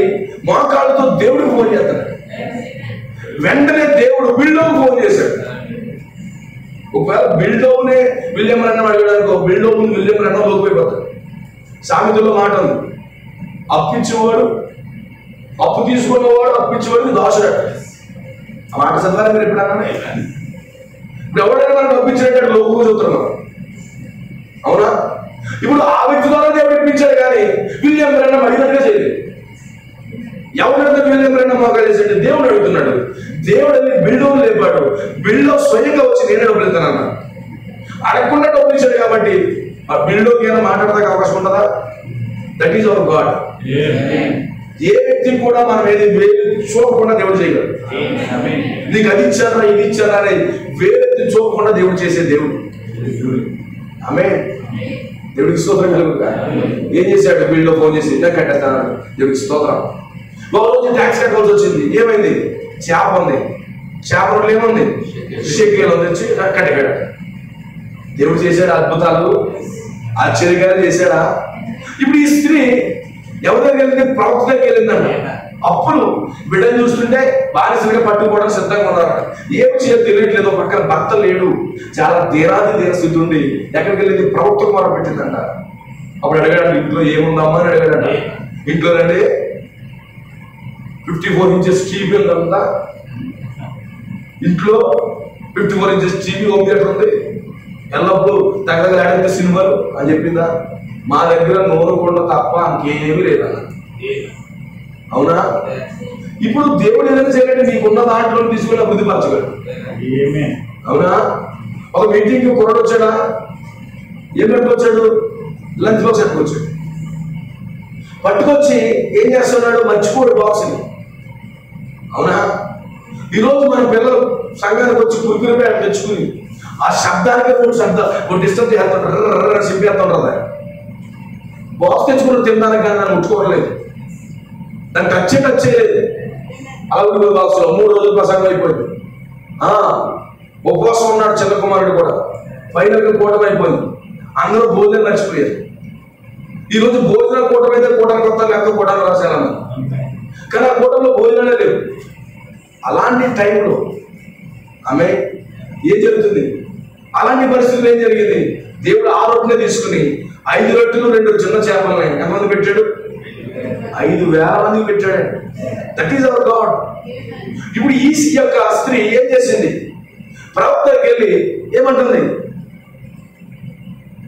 మోకాళ్ళతో దేవుడికి ఫోన్ చేస్తాడు. వెంటనే దేవుడు బిల్డోకి ఫోన్ చేశాడు. ఒకవేళ బిల్డోనే విలియం రెన్నాం అడిగాడు, బిల్డో ముందు విలియం రెన్నాం లోపైపోతాడు. సామెతలో మాట ఉంది, అప్పిచ్చేవాడు, అప్పు తీసుకున్నవాడు అప్పిచ్చేవాడు దాసుడు. ఆ మాట చదవాలి మీరు ఎప్పుడన్నా? ఇప్పుడు ఎవరైనా మనం అప్పించినట్టు లోపు చూస్తున్నాం. అవునా? ఇప్పుడు ఆ వ్యక్తి ద్వారా దేవుడు ఇప్పించాడు కానీ విలియం రెన్నాం అడిగినట్టుగా చేయలేదు. ఎవరైనా విలియం రెన్నాం మోకాలు చేసాడు. దేవుడు అడుగుతున్నాడు. దేవుడు వెళ్ళి బిల్డో లేపాడు. బిల్డో స్వయంగా వచ్చి నేనే డబ్బులు ఇస్తానన్నా. అడగకుండా డబ్బులు ఇచ్చాడు కాబట్టి ఆ బిల్డోకి ఏమైనా మాట్లాడడానికి అవకాశం ఉంటుందా? That is our God. ఏ వ్యక్తి కూడా మనం ఏది చూడకుండా దేవుడు చేయగలడు. నీకు అది ఇచ్చారా ఇది ఇచ్చారా అని వేరెత్తి చూడకుండా దేవుడు చేసే దేవుడు. ఆమేన్. దేవుడికి స్తోత్రం కలుగుగా. ఏం చేశాడు? వీళ్ళు ఫోన్ చేసి ఇందాక కట్టేస్తాను. దేవుడికి స్తోత్రం. ఒక రోజు ట్యాక్స్ కట్టవలసి వచ్చింది. ఏమైంది? చేప ఉంది. చేపలు ఏముంది? షెక్కేలు తెచ్చి కట్టగాడు. దేవుడు చేశాడు అద్భుతాలు, ఆశ్చర్యకాలు చేశాడా? ఇప్పుడు ఈ స్త్రీ ఎవరి దగ్గర వెళ్ళింది? ప్రవక్త దగ్గరికి వెళ్ళిందంట. అప్పుడు బిడ్డను చూస్తుంటే బానిసలుగా పట్టుకోవడం సిద్ధంగా ఉన్నారు. ఏం చేయాలో తెలియట్లేదు. పక్కన భర్త లేడు. చాలా దీన స్థితి ఉంది. ఎక్కడికి వెళ్ళింది? ప్రవక్తకు మొర పెట్టిందంట. అప్పుడు అడిగాడు, ఇంట్లో ఏముందమ్మా అని అడిగాడంట. ఇంట్లోనండి 54 ఇంచెస్ టీవీ ఉందంతా. ఇంట్లో 54 ఇంచెస్ టీవీ హోమ్ థియేటర్ ఉంది. ఎల్లప్పుడు తగ్గలాడితే సినిమాలు అని చెప్పిందా? మా దగ్గర నూనె కొండ తప్ప ఇంకేమీ లేదన్న. అవునా? ఇప్పుడు దేవుడు ఏదైనా చేయాలంటే నీకున్న దాంట్లో తీసుకుని అభివృద్ధి పరచగలడు. అవునా? ఒక మీటింగ్ కుర్రాడు వచ్చాడా? ఏం పట్టుకొచ్చాడు? Lunch box పట్టుకొచ్చాడు. పట్టుకొచ్చి ఏం చేస్తున్నాడు? మర్చిపోడు బాక్స్ని. అవునా? ఈరోజు మన పిల్లలు సంఘానికి వచ్చి కురికురి ప్యాడ్ తెచ్చుకుని ఆ శబ్దానికే కొన్ని డిస్టర్బ్ చేస్తుంటారు, చింపేస్తుంటారు. బాక్స్ తెచ్చుకుని తినడానికి కానీ నన్ను ముట్టుకోవట్లేదు, దాన్ని టచ్ చేయలేదు. అలా బాక్స్లో 3 రోజులు ప్రసంగం అయిపోయింది. ఉపవాసం ఉన్నాడు చిన్న కుమారుడు కూడా. ఫైనల్గా కూటమి అయిపోయింది. అందరూ భోజనం మర్చిపోయారు. ఈరోజు భోజనం కూటమి అయితే కూటమి కొత్త లెక్క కూటమి రాశాను. కానీ ఆ కూటమిలో భోజనాలే లేవు. అలాంటి టైంలో ఆమె ఏం జరుగుతుంది? అలాంటి పరిస్థితులు ఏం జరిగింది? దేవుడు ఆ రొట్టెని తీసుకుని 5 రొట్టెలు 2 చిన్న చేపలని ఎంతమంది పెట్టాడు? 5,000 మందికి పెట్టాడు. That is our God. ఇప్పుడు ఈ యొక్క స్త్రీ ఏం చేసింది? ప్రవక్తకి వెళ్ళి ఏమంటుంది?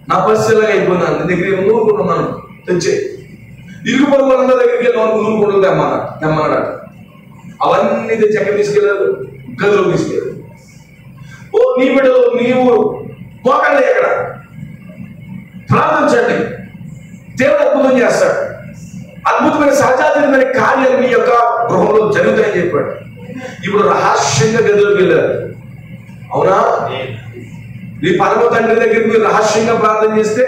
నా పరిస్థితిలో అయిపోయినాను, నీ దగ్గర నూరుకుంటున్నాను, తెచ్చే. ఇరుగు పొరుగు వాళ్ళందరి దగ్గరికి వెళ్ళి నూరుకుంటుంది తెమ్మన్నాడు. అవన్నీ తెచ్చి ఎక్కడ తీసుకెళ్ళారు? గదిలో తీసుకెళ్ళారు. ఓ నీ బిడ్డలు నీవు మోకాళ్ళే ఎక్కడ ప్రార్థించండి, దేవుడు అద్భుతం చేస్తాడు. అద్భుతమైన సహజాతమైన కార్యాలు మీ యొక్క గృహంలో జరుగుతాయని చెప్పాడు. ఇప్పుడు రహస్యంగా గదిలోకి వెళ్ళారు. అవునా? నీ పరమ తండ్రి దగ్గరికి మీరు రహస్యంగా ప్రార్థన చేస్తే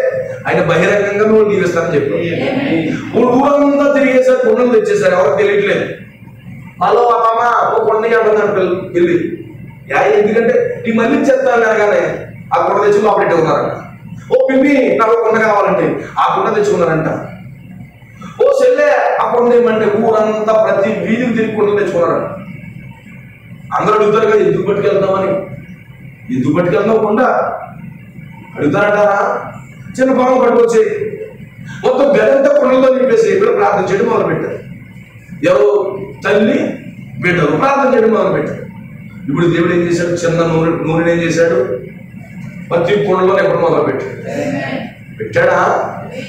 ఆయన బహిరంగంగా నువ్వు దీవిస్తానని చెప్పాడు. ఊరంతా తిరిగేసారు, కొండలు తెచ్చేసారు. ఎవరికి తెలియట్లేదు. హలో అమ్మా ఓ కొండ అంటున్నాడు వెళ్ళి. ఎందుకంటే నీ మళ్ళీ చెప్తాను అనగానే ఆ కొండ తెచ్చి లోపలెట్టి ఉన్నారంట. ఓ పిన్ని నాకు కొండ కావాలంటే ఆ కొండ తెచ్చుకున్నారంట. ఓ చెల్లె ఆ కొండ ఏమంటే ఊరంతా ప్రతి వీధికి తిరిగి కొండలు తెచ్చుకున్నారంట. అందరూ అడుగుతారు కదా, ఎందుకు పట్టుకెళ్తామని. ఎందుకు పట్టుకెళ్తాం కొండ అడుగుతారంటారా? చిన్న పొలం పట్టుకొచ్చి మొత్తం గదంతా కొండలతో నింపేసి ఇక్కడ ప్రార్థన చేయడం మొదలు పెట్టారు. ఎవరు? తల్లి బిడ్డలు ప్రార్థన చేయడం మొదలు పెట్టారు. ఇప్పుడు దేవుడు ఏం చేశాడు? చిన్న నూనె ఏం చేశాడు? ప్రతి కుండలో నింపడం మొదలు పెట్టాడా?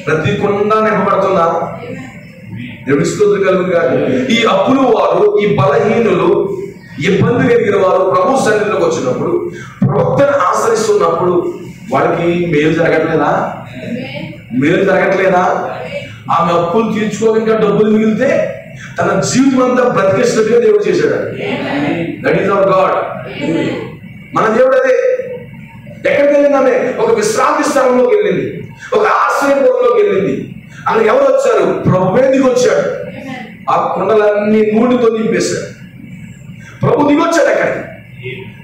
ప్రతి కుండ నింపబడుతుందా? దేవుడి స్తోత్రం కలుగును గాక. ఈ అప్పులు వారు, ఈ బలహీనులు, ఇబ్బంది కలిగిన వారు ప్రభు సన్నిధిలోకి వచ్చినప్పుడు, ప్రవక్తను ఆశ్రయిస్తున్నప్పుడు వాడికి మేలు జరగట్లేదా? మేలు జరగట్లేదా? ఆమె అప్పులు తీర్చుకోవాలి, ఇంకా డబ్బులు మిగిలితే తన జీవితం అంతా బ్రతికేసినట్టుగా దేవుడు చేశాడు. That is our God. మన దేవుడు అదే. ఎక్కడికి వెళ్ళింది ఆమె? ఒక విశ్రాంతి స్థలంలోకి వెళ్ళింది, ఒక ఆశ్రయపురంలోకి వెళ్ళింది. అక్కడ ఎవరు వచ్చారు? ప్రభువే దిగి వచ్చాడు. ఆ కొండలన్నీ నూనెతో నింపేశాడు. ప్రభు దిగొచ్చాడు అక్కడికి.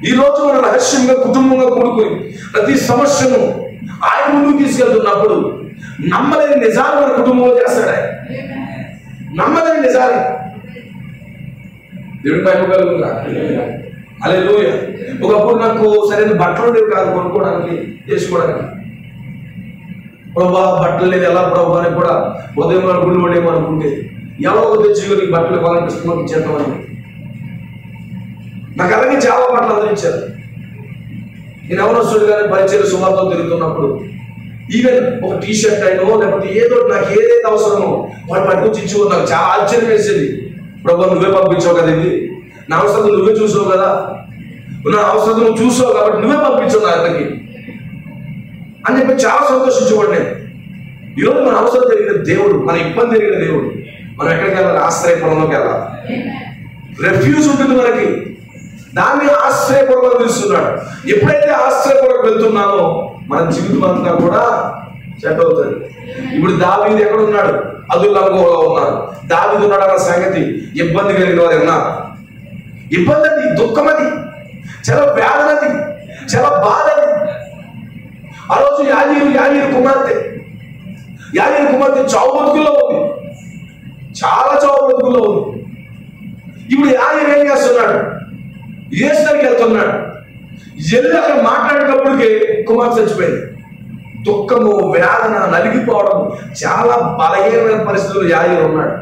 ఈ రోజు మన రహస్యంగా కుటుంబంగా కూడుకుని ప్రతి సమస్యను ఆయన ముందుకు తీసుకెళ్తున్నప్పుడు నమ్మలేని నిజాలు మన కుటుంబంలో చేస్తాడు ఆయన. నమ్మలేని నిజాలు. దేవుడి మహిమ కలుగునుగాక. హల్లెలూయా. ఒకప్పుడు నాకు సరైన బట్టలు లేవు కాదు కొనుక్కోవడానికి, చేసుకోవడానికి. ప్రభా బట్టలు లేదు ఎలా ప్రభు అని కూడా ఉదయం గుళ్ళు పడేమో అనుకుంటే ఎలా తెచ్చి నీకు బట్టలు ఇవ్వాలనిపిస్తున్నాం ఇచ్చేద్దామని. నాకు అలాగే చాలా బట్టలు అందించారు. నేను ఎవరొస్తుడు కానీ పరిచయం సుమారుతో తిరుగుతున్నప్పుడు ఈవెన్ ఒక టీషర్ట్ అయినో లేకపోతే ఏదో నాకు ఏదైతే అవసరమో వాడు పట్టుకొచ్చి ఇచ్చి నాకు చాలా ఆశ్చర్యం వేసింది. ప్రభు నువ్వే పంపించావు కదా, ఇది నా అవసరం నువ్వే చూసావు కదా, నా అవసరం నువ్వు చూసావు కాబట్టి నువ్వే పంపించావు నా అతనికి అని చెప్పి చాలా సంతోషించేవాడు నేను. ఈరోజు మన అవసరం జరిగిన దేవుడు, మన ఇబ్బంది జరిగిన దేవుడు. మనం ఎక్కడికి వెళ్ళాలి? ఆశ్రయపురంలోకి వెళ్ళాలి. రెఫ్యూజ్ ఉంటుంది మనకి, దాన్ని ఆశ్రయపురంలో పిలుస్తున్నాడు. ఎప్పుడైతే ఆశ్రయపురం వెళ్తున్నామో మన జీవితం అంతా కూడా సెట్ అవుతుంది. ఇప్పుడు దావీదు ఎక్కడ ఉన్నాడు? అదుల్లాలో ఉన్నారు. దావీదు ఉన్నాడు అన్న సంగతి ఇబ్బంది కలిగిన వారు ఉన్నారు. ఇబ్బంది అది, దుఃఖం అది, చాలా వేదనది, చాలా బాధ అది. ఆ రోజు యాయీరు కుమార్తె చావు బతుకుల్లో ఉంది, చాలా చావు బతుకుల్లో ఉంది. ఇప్పుడు యాయీరు ఏం చేస్తున్నాడు? యేసు దగ్గరికి వెళ్తున్నాడు. వెళ్ళి అక్కడ మాట్లాడేటప్పటికే కుమార్తె చచ్చిపోయింది. దుఃఖము, వేదన, నలిగిపోవడం, చాలా బలహీనమైన పరిస్థితుల్లో యాయీరు ఉన్నాడు.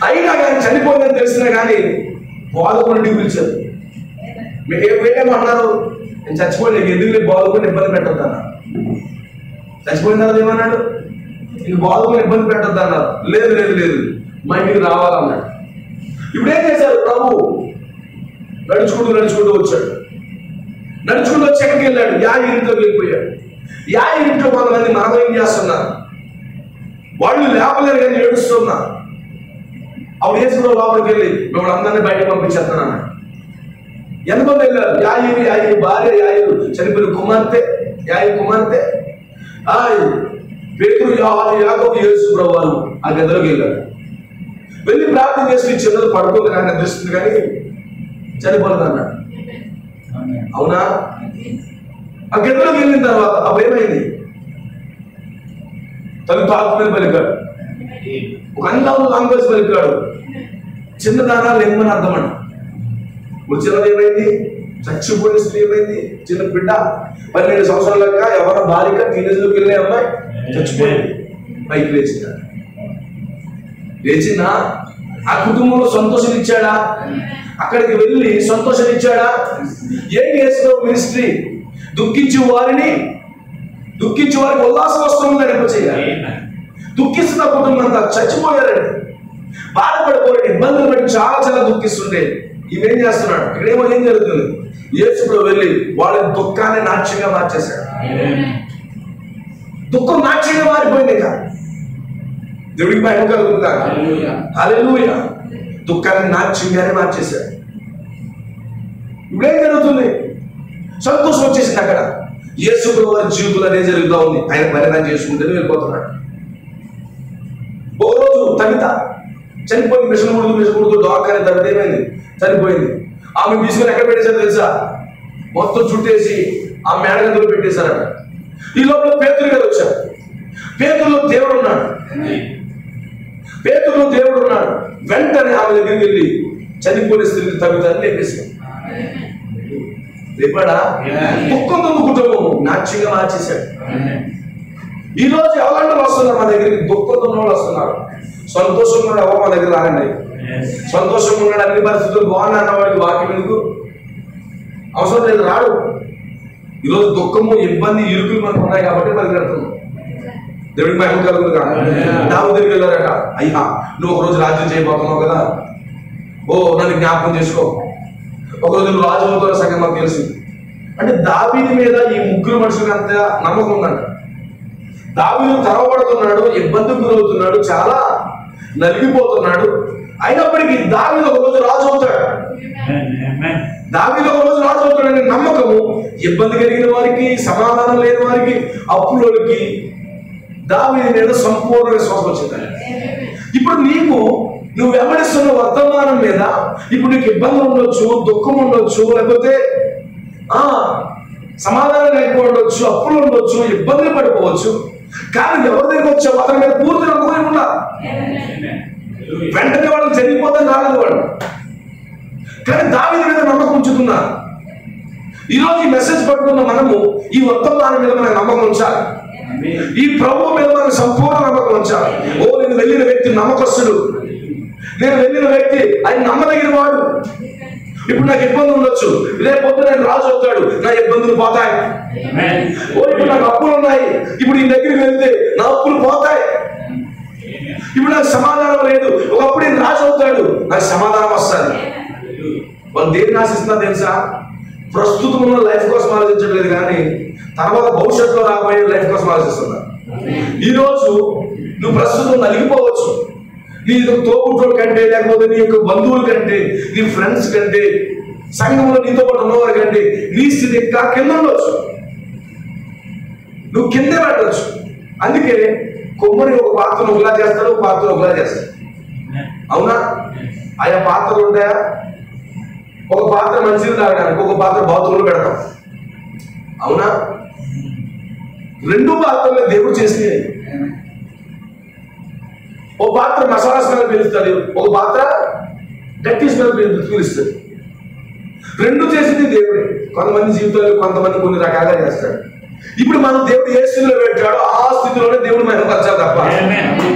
అయినా కానీ చనిపోయిందని తెలిసినా కానీ బోధకుడిని పిలిచారు. ఏమన్నారు? నేను చచ్చిపోయి నీకు ఎందుకు బోధకుని ఇబ్బంది పెట్టద్దు అన్నారు. చచ్చిపోయిన తర్వాత ఏమన్నాడు? నీకు బోధకుని ఇబ్బంది పెట్టద్దు అన్నారు. లేదు మా ఇంటికి రావాలన్నాడు. ఇప్పుడేం చేశారు? ప్రభు నడుచుకుంటూ వచ్చాడు. నడుచుకుంటూ వచ్చి ఎక్కడికి వెళ్ళాడు? యాయీరుతో వెళ్ళిపోయాడు. యాయీరుతో కొంతమంది మనం ఏం చేస్తున్నారు? వాళ్ళు లేపలేరు కానీ ఏడుస్తున్నారు. అప్పుడు యేసు లోపలికి వెళ్ళి మిమ్మల్ని అందరినీ బయటకు పంపించేస్తాను అన్నాడు. ఎంతమంది వెళ్ళారు? యాయీరు భార్య, యాయీరు చనిపోయిన కుమార్తె, యాయీరు కుమార్తె, పేతురు, యోహాను, యాకోబు, యేసు ప్రభువు ఆ గదిలోకి వెళ్ళారు. వెళ్ళి ప్రార్థన చేసి చిన్నది పడుకోదు కానీ నిద్రిస్తుంది కానీ చనిపోలేదు అన్నాడు. అవునా? ఆ గదిలోకి వెళ్ళిన తర్వాత అప్పుడు ఏమైంది? తను తాకు మీద పలికాడు, ఒక అన్నం లాంగ్వేజ్ పలికాడు. చిన్నదానా లెమ్మని అర్థం అంట. ఇప్పుడు చిన్నది ఏమైంది? చచ్చిపోయిన స్త్రీ ఏమైంది? చిన్న బిడ్డ 12 సంవత్సరాలక ఎవరి బాలిక టీనేజ్లోకి వెళ్ళే అమ్మాయి చచ్చిపోయింది. పైకి లేచినా ఆ కుటుంబంలో సంతోషం ఇచ్చాడా? అక్కడికి వెళ్ళి సంతోషం ఇచ్చాడా? ఏం చేస్తావు మినిస్ట్రీ? దుఃఖించే వారికి ఉల్లాస వస్త్రం నడిప చేయాలి. దుఃఖిస్తున్న కుటుంబం అంతా చచ్చిపోయారండి, బాధపడిపోయారు, ఇబ్బందులు పడి చాలా దుఃఖిస్తుంటే ఇవేం చేస్తున్నాడు? ఇక్కడేమో ఏం జరుగుతుంది? యేసులో వెళ్ళి వాళ్ళ దుఃఖాన్ని నాట్యంగా మార్చేశాడు. దుఃఖం నాట్యంగా మారిపోయింది. ఇక దేవుడికి మహిమ కలుగుతుందా? హల్లెలూయా. దుఃఖాన్ని నాట్యంగానే మార్చేశాడు. ఇప్పుడేం జరుగుతుంది? సంతోషం వచ్చేసింది. అక్కడ యేసు వారి జీవితంలో అదే జరుగుతూ ఉంది. ఆయన పరిణామం చేసుకుంటూనే వెళ్ళిపోతున్నాడు. ఓ రోజు తమిత చనిపోయింది. మిషన్ ముడుతూ డాక్టర్ తమిత ఏమైంది? చనిపోయింది. ఆమె తీసుకుని ఎక్కడ పెట్టేశారు తెలుసా? మొత్తం చుట్టేసి ఆ మేడగదిలో పెట్టేశారట. ఈ లోపల పేతురు గారు వచ్చారు. పేతురులో దేవుడు ఉన్నాడు. వెంటనే ఆమె దగ్గరికి వెళ్ళి చనిపోయిన స్త్రీని తమితాన్ని లేపేశాడు. లేపాడా? దుఃఖం కుటుంబం నాట్యంగా మార్చేశాడు. ఈ రోజు ఎవరంటే వస్తున్నారు మా దగ్గరికి? దుఃఖంతో వాళ్ళు వస్తున్నారు. సంతోషంగా ఉన్నాడు ఎవరు మా దగ్గర రానండి. సంతోషంగా ఉన్నాడు, అన్ని పరిస్థితులు బాగున్నా అన్న వాడికి వాక్యం ఎందుకు అవసరం లేదు, రాడు. ఈరోజు దుఃఖము, ఇబ్బంది, ఇరుకులు మనకు ఉన్నాయి కాబట్టి మనకి వెళ్తున్నాం. దేవుడికి మహిమ కలుగుతుందా? దావీదు దగ్గరికి వెళ్ళారట. అయ్యా నువ్వు ఒకరోజు రాజ్యం చేయబోతున్నావు కదా, నన్ను జ్ఞాపకం చేసుకో, ఒకరోజు నువ్వు రాజు అవుతున్న సంగతి మాకు తెలిసింది. అంటే దావీదు మీద ఈ ముగ్గురు మనుషులకు అంత నమ్మకం ఉందంట. దావీదు తరవబడుతున్నాడు, ఇబ్బందికి గురవుతున్నాడు, చాలా నలిగిపోతున్నాడు. అయినప్పటికీ దావీదు ఒకరోజు రాజు అవుతాడు. అనే నమ్మకము ఇబ్బంది కలిగిన వారికి, సమాధానం లేని వారికి, అప్పులోకి దావీదు మీద సంపూర్ణ విశ్వాసం వచ్చింది. ఇప్పుడు నువ్వు వెంబడిస్తున్న వర్తమానం మీద ఇప్పుడు నీకు ఇబ్బంది ఉండొచ్చు, దుఃఖం ఉండొచ్చు, లేకపోతే సమాధానం లేకపోవచ్చు, అప్పులు ఉండొచ్చు, ఇబ్బందులు పడిపోవచ్చు. కానీ ఎవరి దగ్గర వచ్చావు అతని మీద పూర్తి నమ్మకం ఉండాలి. వెంటనే వాళ్ళు జరిగిపోతే రాలేదు వాడు, కానీ దావీదు మీద నమ్మకం ఉంచుతున్నారు. ఈరోజు ఈ మెసేజ్ పట్టుకున్న మనము ఈ వర్తమానం మీద మనకు నమ్మకం ఉంచాలి. ఈ ప్రభువు మీద మనకు సంపూర్ణ నమ్మకం ఉంచాలి. నేను వెళ్ళిన వ్యక్తి నమ్మకస్తుడు, నేను వెళ్ళిన వ్యక్తి ఆయన నమ్మదగిన వాడు. ఇప్పుడు నాకు ఇబ్బంది ఉండొచ్చు, రేపొద్దు నేను రాజు అవుతాడు, నా ఇబ్బందులు పోతాయి. ఇప్పుడు నాకు అప్పులు ఉన్నాయి, ఇప్పుడు ఈ దగ్గరికి వెళ్తే నా అప్పులు పోతాయి. ఇప్పుడు నాకు సమాధానం లేదు, ఒకప్పుడు నేను రాజు అవుతాడు, నాకు సమాధానం వస్తుంది. వాళ్ళు దేన్ని ఆశిస్తున్నా తెలుసా? ప్రస్తుతం ఉన్న లైఫ్ కోసం ఆలోచించట్లేదు, కానీ తర్వాత భవిష్యత్తులో రాబోయే లైఫ్ కోసం ఆలోచిస్తున్నారు. ఈరోజు నువ్వు ప్రస్తుతం నలిగిపోవచ్చు. నీ తోబుట్టుల కంటే, లేకపోతే నీ యొక్క బంధువుల కంటే, నీ ఫ్రెండ్స్ కంటే, సంఘంలో నీతో పాటు ఉన్నవారి కంటే నీ స్థితి ఇంకా కింద ఉండొచ్చు. నువ్వు కిందే పెట్టవచ్చు. అందుకే కొమ్మని ఒక పాత్రను ఒకలా చేస్తాడు, ఒక పాత్రను ఒకలా చేస్తాడు. అవునా? ఆయా పాత్రలు ఉంటాయా? ఒక పాత్ర మంచిది తాగడానికి, ఒక పాత్ర బాత్రూంలో పెడతాం. అవునా? రెండు పాత్రలు దేవుడు చేసి, ఒక పాత్ర మసాలా స్మెల్ పీలుస్తుంది, ఒక పాత్ర గట్టి స్మెల్ పీలుస్తుంది. రెండు చేసింది దేవుడే. కొంతమంది జీవితాలు కొంతమంది కొన్ని రకాలుగా చేస్తాడు. ఇప్పుడు మనం దేవుడు ఏ స్థితిలో పెట్టాడో ఆ స్థితిలోనే దేవుడు మహిమపరచాలి తప్ప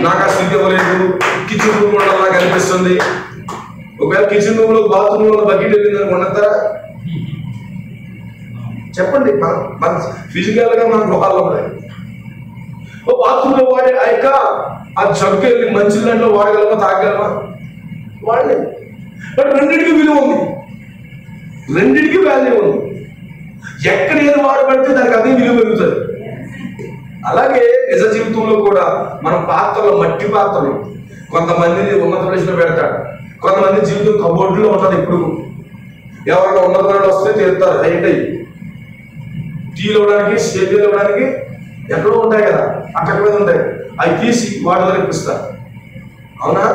నాకు ఆ స్థితి ఇవ్వలేదు, కిచెన్ రూమ్ ఉండడం నాకు అనిపిస్తుంది. ఒకవేళ కిచెన్ రూమ్ లో బాత్రూమ్ లో బకెట్ వెళ్ళిందని ఉండతారా? చెప్పండి. మన ఫిజికల్ గా మన గృహాల్లో ఉన్నాయి. ఓ బాత్రూమ్ లో వాడే ఆ జగ్గు వెళ్ళి మంచి దాంట్లో వాడగలమా, తాగలమా? వాడలేదు. బట్ రెండింటికి విలువ ఉంది, రెండింటికి వాల్యూ ఉంది. ఎక్కడ ఏది వాడబడితే దానికి అదే విలువ పెరుగుతుంది. అలాగే నిజ జీవితంలో కూడా మన పాత్రలు, మట్టి పాత్రలు, కొంతమంది ఉన్నత ప్రశ్న పెడతాడు, కొంతమంది జీవితం కబోర్డులో ఉంటుంది. ఎప్పుడు ఎవరైనా ఉన్నత వస్తే తీరుతారు, హైట్ అయ్యి టీలు ఇవ్వడానికి, స్టేజీలు ఇవ్వడానికి ఎక్కడో ఉంటాయి కదా, అటక మీద ఉంటాయి. అవి తీసి వాటి ద్వారా ఇప్పిస్తారు. అవునా?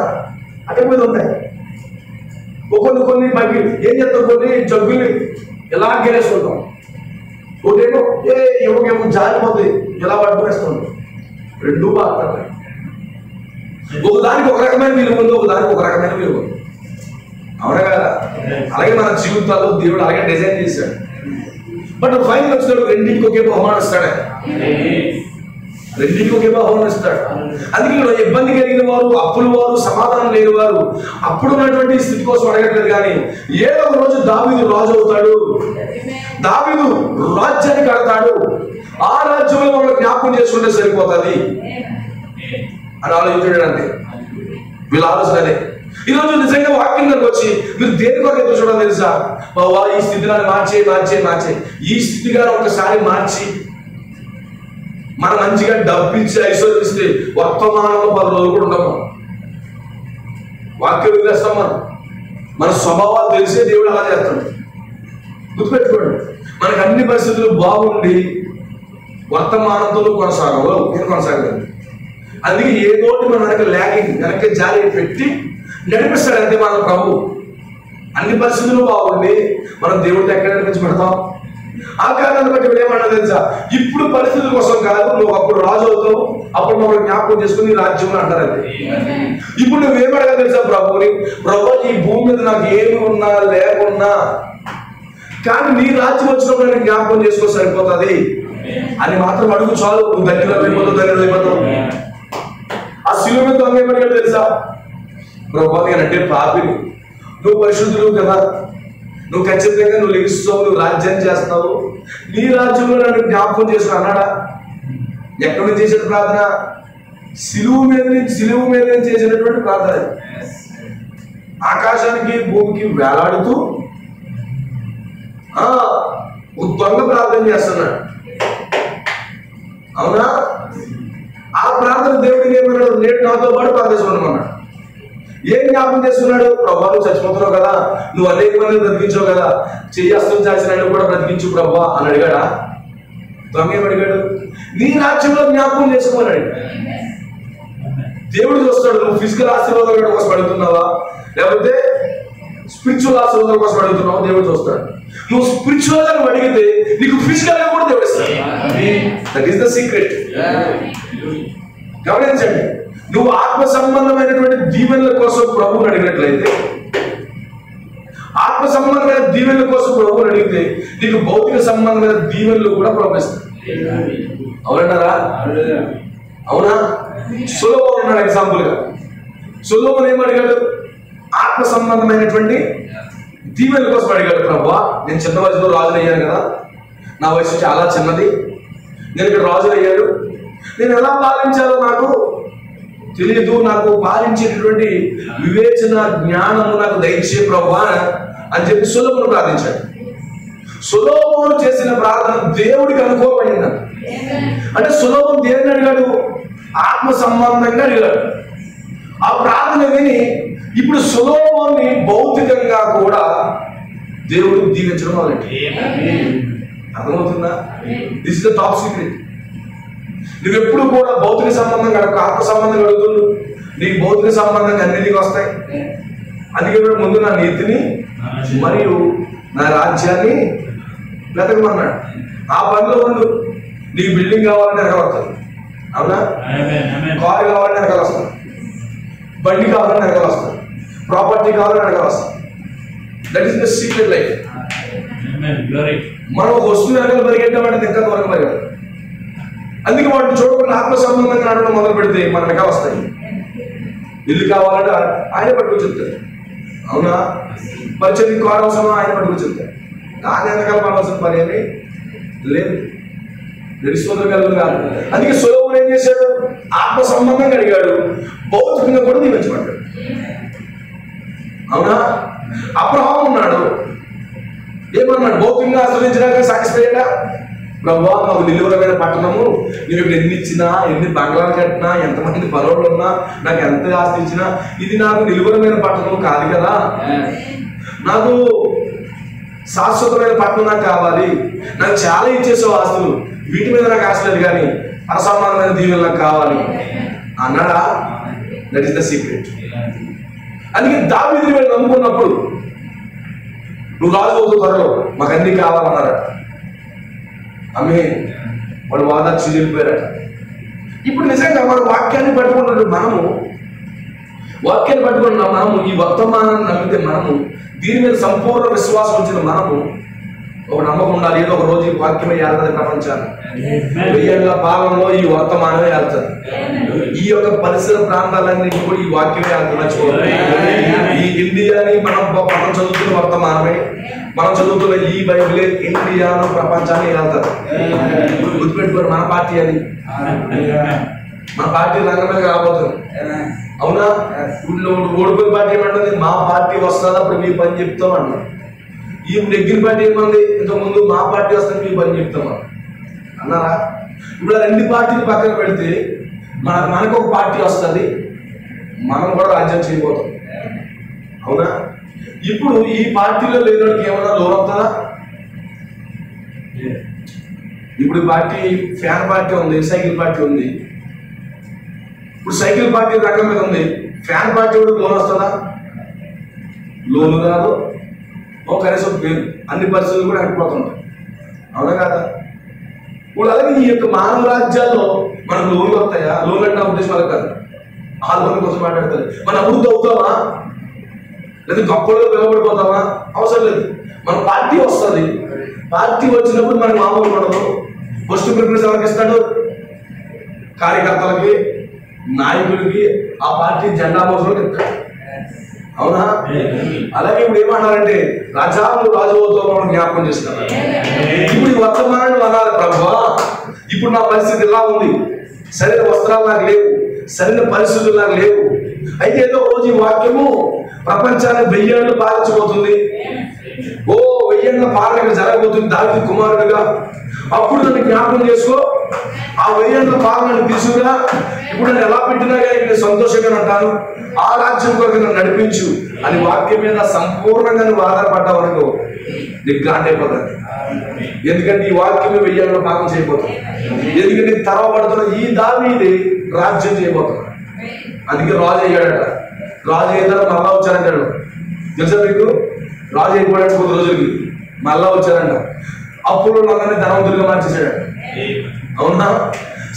అటక మీద ఉంటాయి. కొన్ని బయట ఏం చేస్తాం, కొన్ని జగ్గుల్ని ఎలా గెలేసుకుంటాం. ఒకటేమో ఏమో జారిపోతుంది, ఎలా పట్టుకునేస్తాం. రెండు పాత్రలు, ఒకదానికి ఒక రకమైన విలువ ఉంది, ఒకదానికి ఒక రకమైన విలువ ఉంది. అవునా కదా? అలాగే మన జీవితాల్లో దేవుడు అలాగే డిజైన్ చేశాడు. బట్ ఫైనల్ వచ్చినప్పుడు రెండింటికి ఒకే బహుమానం ఇస్తాడు. రెండింటికి ఒకే బహుమానం ఇస్తాడు. అందుకే ఇబ్బంది కలిగిన వారు, అప్పుల వారు, సమాధానం లేని వారు అప్పుడు ఉన్నటువంటి స్థితి కోసం అడగట్లేదు. కానీ ఏదో ఒక రోజు దావీదు రాజు అవుతాడు, దావీదు రాజ్యాన్ని కడతాడు, ఆ రాజ్యంలో మనం జ్ఞాపకం చేసుకుంటే సరిపోతుంది అని ఆలోచించాడు. అంటే వీళ్ళ ఆలోచన అదే. ఈరోజు నిజంగా వాక్యం దగ్గరకు వచ్చి మీరు దేని కొరకు ఎదురు చూడాలి తెలుసా? బాబా ఈ స్థితిని మార్చే ఈ స్థితిగా ఒకసారి మార్చి మనం మంచిగా డబ్బిచ్చి ఐశ్వర్యిస్తే వర్తమానంలో 10 రోజులు కూడా ఉండము. వాక్యం వదిలేస్తాం. మన స్వభావాలు తెలిసే దేవుడు అలా చేస్తాడు. గుర్తుపెట్టుకోండి, మనకు అన్ని పరిస్థితులు బాగుండి వర్తమానంతో కొనసాగలేదు. అందుకే ఏదోటి మన వెనక జాలి పెట్టి నడిపిస్తాడు. అంతే మన ప్రభు. అన్ని పరిస్థితులు బాగుండి మనం దేవుడిని ఎక్కడ నడిపించి పెడతాం? ఆ కారణాన్ని బట్టి ఏమన్నా తెలుసా? ఇప్పుడు పరిస్థితుల కోసం కాదు, నువ్వు అప్పుడు రాజు అవుతావు, అప్పుడు మమ్మల్ని జ్ఞాపకం చేసుకుని రాజ్యం అంటారండి. ఇప్పుడు నువ్వేమడగా తెలుసా ప్రభుని? ప్రభు ఈ భూమి మీద నాకు ఏమి ఉన్నా లేకున్నా కానీ నీ రాజ్యం వచ్చినప్పుడు నేను జ్ఞాపకం చేసుకో సరిపోతుంది అని మాత్రం అడుగు చాలు. నువ్వు దగ్గర. ఆ శిలువ మీద ఏమడిగాడు తెలుసా? ప్రభు నేనంటే పాపిని, నువ్వు పరిశుద్ధులు కదా, నువ్వు ఖచ్చితంగా నువ్వు లెగిస్తావు, నువ్వు రాజ్యం చేస్తావు, నీ రాజ్యంలో నన్ను జ్ఞాపకం చేసుకుని అన్నాడా? ఎక్కడి నుంచి చేసిన ప్రార్థన? సిలువ మీద నుంచి చేసినటువంటి ప్రార్థన. ఆకాశానికి భూమికి వేలాడుతూ దొంగ ప్రార్థన చేస్తున్నాడు. అవునా? ఆ ప్రార్థన దేవుడికి ఏమన్నాడు? నేడు నాతో పాటు ప్రార్థించమన్నాడు. ఏం జ్ఞాపకం చేస్తున్నాడు? ప్రభా నువ్వు చచ్చిపోతున్నావు కదా, నువ్వు అనేక మంది బ్రతికించావు కదా, చెయ్యస్తం చేసిన కూడా బ్రతికించు ప్రభా అని అడిగాడా? దొంగ ఏమడిగాడు? నీ రాజ్యంలో జ్ఞాపకం చేసుకోమన్నాడు. దేవుడు చూస్తాడు నువ్వు ఫిజికల్ ఆశీర్వాదాల కోసం అడుగుతున్నావా, లేకపోతే స్పిరిచువల్ ఆశీర్వాదాల కోసం అడుగుతున్నావా? దేవుడు చూస్తాడు. నువ్వు స్పిరిచువల్ గా అడిగితే నీకు ఫిజికల్ గా కూడా దేవుడు ఇస్తాడు. That is the secret. గమనించండి, నువ్వు ఆత్మ సంబంధమైనటువంటి దీవెనల కోసం ప్రభువుని అడిగినట్లయితే, ఆత్మ సంబంధమైన దీవెనల కోసం ప్రభువుని అడిగితే నీకు భౌతిక సంబంధమైన దీవెనలు కూడా ప్రవహిస్తాయి. అవునంటారా? అవునా? సొలొమోను ఉన్నాడు ఎగ్జాంపుల్ గా. సొలొమోను ఏమడిగాడు? ఆత్మ సంబంధమైనటువంటి దీవెనల కోసం అడిగాడు. ప్రభువా నేను చిన్న వయసులో రాజులు అయ్యాను కదా, నా వయసు చాలా చిన్నది, నేను ఇక్కడ రాజులు అయ్యాడు, నేను ఎలా పాలించాలో నాకు తెలియదు, నాకు పాలించేటటువంటి వివేచన జ్ఞానము నాకు దయచే ప్రభువా అని చెప్పి సొలొమోను ప్రార్థించాడు. సొలొమోను చేసిన ప్రార్థన దేవుడికి అనుకోబడింది. అంటే సొలొమోను దేవుని అడిగాడు, ఆత్మ సంబంధంగా అడిగాడు. ఆ ప్రార్థన విని ఇప్పుడు సొలొమోనుని భౌతికంగా కూడా దేవుడు దీవించడం మొదలెట్టాడు. అర్థమవుతుందా? This is the top secret. నువ్వెప్పుడు కూడా భౌతిక సంబంధం కనుక ఆత్మ సంబంధం కలుగుతుంది. నీకు భౌతిక సంబంధం అన్నిటికీ వస్తాయి. అందుకే ముందు నా నీతిని మరియు నా రాజ్యాన్ని వెతకమన్నాడు. ఆ పనిలో ఉండు. నీకు బిల్డింగ్ కావాలంటే వెనకాల వస్తుంది, అవునా? కారు కావాలంటే వెనకాల వస్తుంది, బండి కావాలంటే వెనకాల వస్తుంది, ప్రాపర్టీ కావాలంటే వెనకాల వస్తుంది. That is the secret life. మనం ఒక వస్తువు వెనకాల పరిగెట్టామంటే ఇంకా త్వరగా పరిగెడతాం. అందుకే వాటిని చూడకుండా ఆత్మ సంబంధంగా నడవడం మొదలు పెడితే మన వెనకాల వస్తాయి. ఇల్లు కావాలంటే ఆయనే పట్టుకొని చెప్తారు, అవునా? పరిచయం కారు అవసరమా ఆయన పట్టుకొని చెప్తారు. దాని వెనకాల పడవలసిన పని ఏమీ లేదు. కాదు. అందుకే సొలొమోను ఏం చేశాడు? ఆత్మ సంబంధంగా అడిగాడు, భౌతికంగా కూడా దీవించబడ్డాడు, అవునా? అబ్రహాము ఉన్నాడు, ఏమన్నాడు? భౌతికంగా ఆశ్రయించడానికి సాటిస్ఫై అయ్యాడా? ప్రభువా, మాకు నిలువరమైన పట్టణము, నేను ఇక్కడ ఎన్ని ఇచ్చినా, ఎన్ని బంగ్లాలు కట్టినా, ఎంతమంది పనులు ఉన్నా, నాకు ఎంత ఆస్తి ఇచ్చినా, ఇది నాకు నిలువరమైన పట్టణం కాదు కదా. నాకు శాశ్వతమైన పట్టణం నాకు కావాలి. నాకు చాలా ఇచ్చేసావు ఆస్తులు, వీటి మీద నాకు ఆశ లేదు, కానీ అసమానమైన దీవెనలు నాకు కావాలి అన్నాడా? That is the secret. అందుకే దావీదుని వీళ్ళు నమ్ముకున్నప్పుడు, నువ్వు రాజు అవుతూ త్వరలో మాకు అన్ని కావాలన్నారట. ఆమె వాడు వాదాచి చెప్పారట. ఇప్పుడు నిజంగా వాడు వాక్యాన్ని పట్టుకుంటున్నాడు. వాక్యాన్ని పట్టుకుంటున్నాం మనము. ఈ వర్తమానాన్ని నమ్మితే మనము, దీని మీద సంపూర్ణ విశ్వాసం వచ్చిన మనము, ఒక నమ్మకం ఉండాలి, ఏదో ఒక రోజు ఈ వాక్యమే వెళ్తుంది ప్రపంచాన్ని. 1000 ఏళ్ల పాలనలో ఈ వర్తమానమే వెళ్తుంది. ఈ యొక్క పరిసర ప్రాంతాలన్నింటి కూడా ఈ వాక్యమే వెళ్తుంది. మర్చిపోతుంది. ఈ ఇండియాని మనం చదువుతున్న వర్తమానమే, మనం చదువుతున్న ఈ బైబిలే ఇండియాను ప్రపంచాన్ని వెళ్తారు. గుర్తుపెట్టుకోరు, మన పార్టీ అది, మన పార్టీ రంగం మీద రాబోతుంది, అవునా? ఓడిపోయిన పార్టీ ఏమంటుంది? మా పార్టీ వస్తుంది, అప్పుడు మీ పని చెప్తాం అన్నారు. ఈ నెగ్గిన పార్టీ ఏమంది? ఇంతకుముందు మా పార్టీ వస్తుంది, మీ పని చెప్తాం అన్నారా? ఇప్పుడు ఆ 2 పార్టీలు పక్కన పెడితే మనకు ఒక పార్టీ వస్తుంది, మనం కూడా రాజ్యం చేయబోతాం, అవునా? ఇప్పుడు ఈ పార్టీలో లేనివాడికి ఏమన్నా లోన్ వస్తుందా? ఇప్పుడు పార్టీ ఫ్యాన్ పార్టీ ఉంది, సైకిల్ పార్టీ ఉంది. ఇప్పుడు సైకిల్ పార్టీ రంగం మీద ఉంది, ఫ్యాన్ పార్టీ కూడా లోన్ వస్తుందా? లోను రాదు. కనీసం అన్ని పరిస్థితులు కూడా అనిపోతుంటాయి, అవునా కదా? ఇప్పుడు అలాగే ఈ యొక్క మానవ రాజ్యాల్లో మనకు లోన్లు వస్తాయా? లోన్ అంటే ఉద్దేశం అలా కాదు, ఆ లోన్ కోసం మాట్లాడతారు. మనం అభివృద్ధి అవుతామా, లేదా గొప్పలో పిలవబడిపోతామా? అవసరం లేదు. మన పార్టీ వస్తుంది, పార్టీ వచ్చినప్పుడు మనకు మామూలు ఉండదు. ఫస్ట్ ప్రిఫరెన్స్ ఎవరికి ఇస్తాడు? కార్యకర్తలకి, నాయకులకి, ఆ పార్టీ జెండా మోసలకు ఇస్తాడు, అవునా? అలాగే ఇప్పుడు ఏమన్నారంటే, రాజాలు రాజు అవుతామని జ్ఞాపకం చేస్తున్నారు. ఇప్పుడు ఈ వర్తమానాన్ని అన్నారు, ప్రభువా ఇప్పుడు నా పరిస్థితి ఇలా ఉంది, సరైన వస్త్రాలు నాకు లేవు, సరైన పరిస్థితులు నాకు లేవు. అయితే ఏదో రోజు ఈ వాక్యము ప్రపంచాన్ని 1000 ఏళ్ళు పాలించబోతుంది. 1000 ఏళ్ళ పాలన ఇక్కడ జరగబోతుంది దావీదు కుమారుడుగా. అప్పుడు నన్ను జ్ఞాపకం చేసుకో, ఆ 1000 ఏళ్ళ పాలనను తీసుకురా. ఇప్పుడు నన్ను ఎలా పెట్టినా కానీ నేను సంతోషంగా ఉంటాను, ఆ రాజ్యం కొరకు నన్ను నడిపించు అని వాక్యం మీద సంపూర్ణంగా నువ్వు ఆధారపడ్డావు అనుకో, నీకు గ్రాంట్ అయిపోతుంది. ఎందుకంటే ఈ వాక్యమే 1000 ఏళ్ళ పాలన చేయబోతుంది. ఎందుకంటే తరవబడుతున్న ఈ దావీదే రాజ్యం చేయబోతున్నాడు. అందుకే రాజు అయ్యాడట. రాజు అయిన తర్వాత మళ్ళా వచ్చారంటాడు. తెలుసా మీకు? రాజు అయిపోయాడు 10 రోజులకి, మళ్ళా వచ్చారంట. అప్పుడు అందరినీ ధనవంతులుగా మార్చేశాడు, అవునా?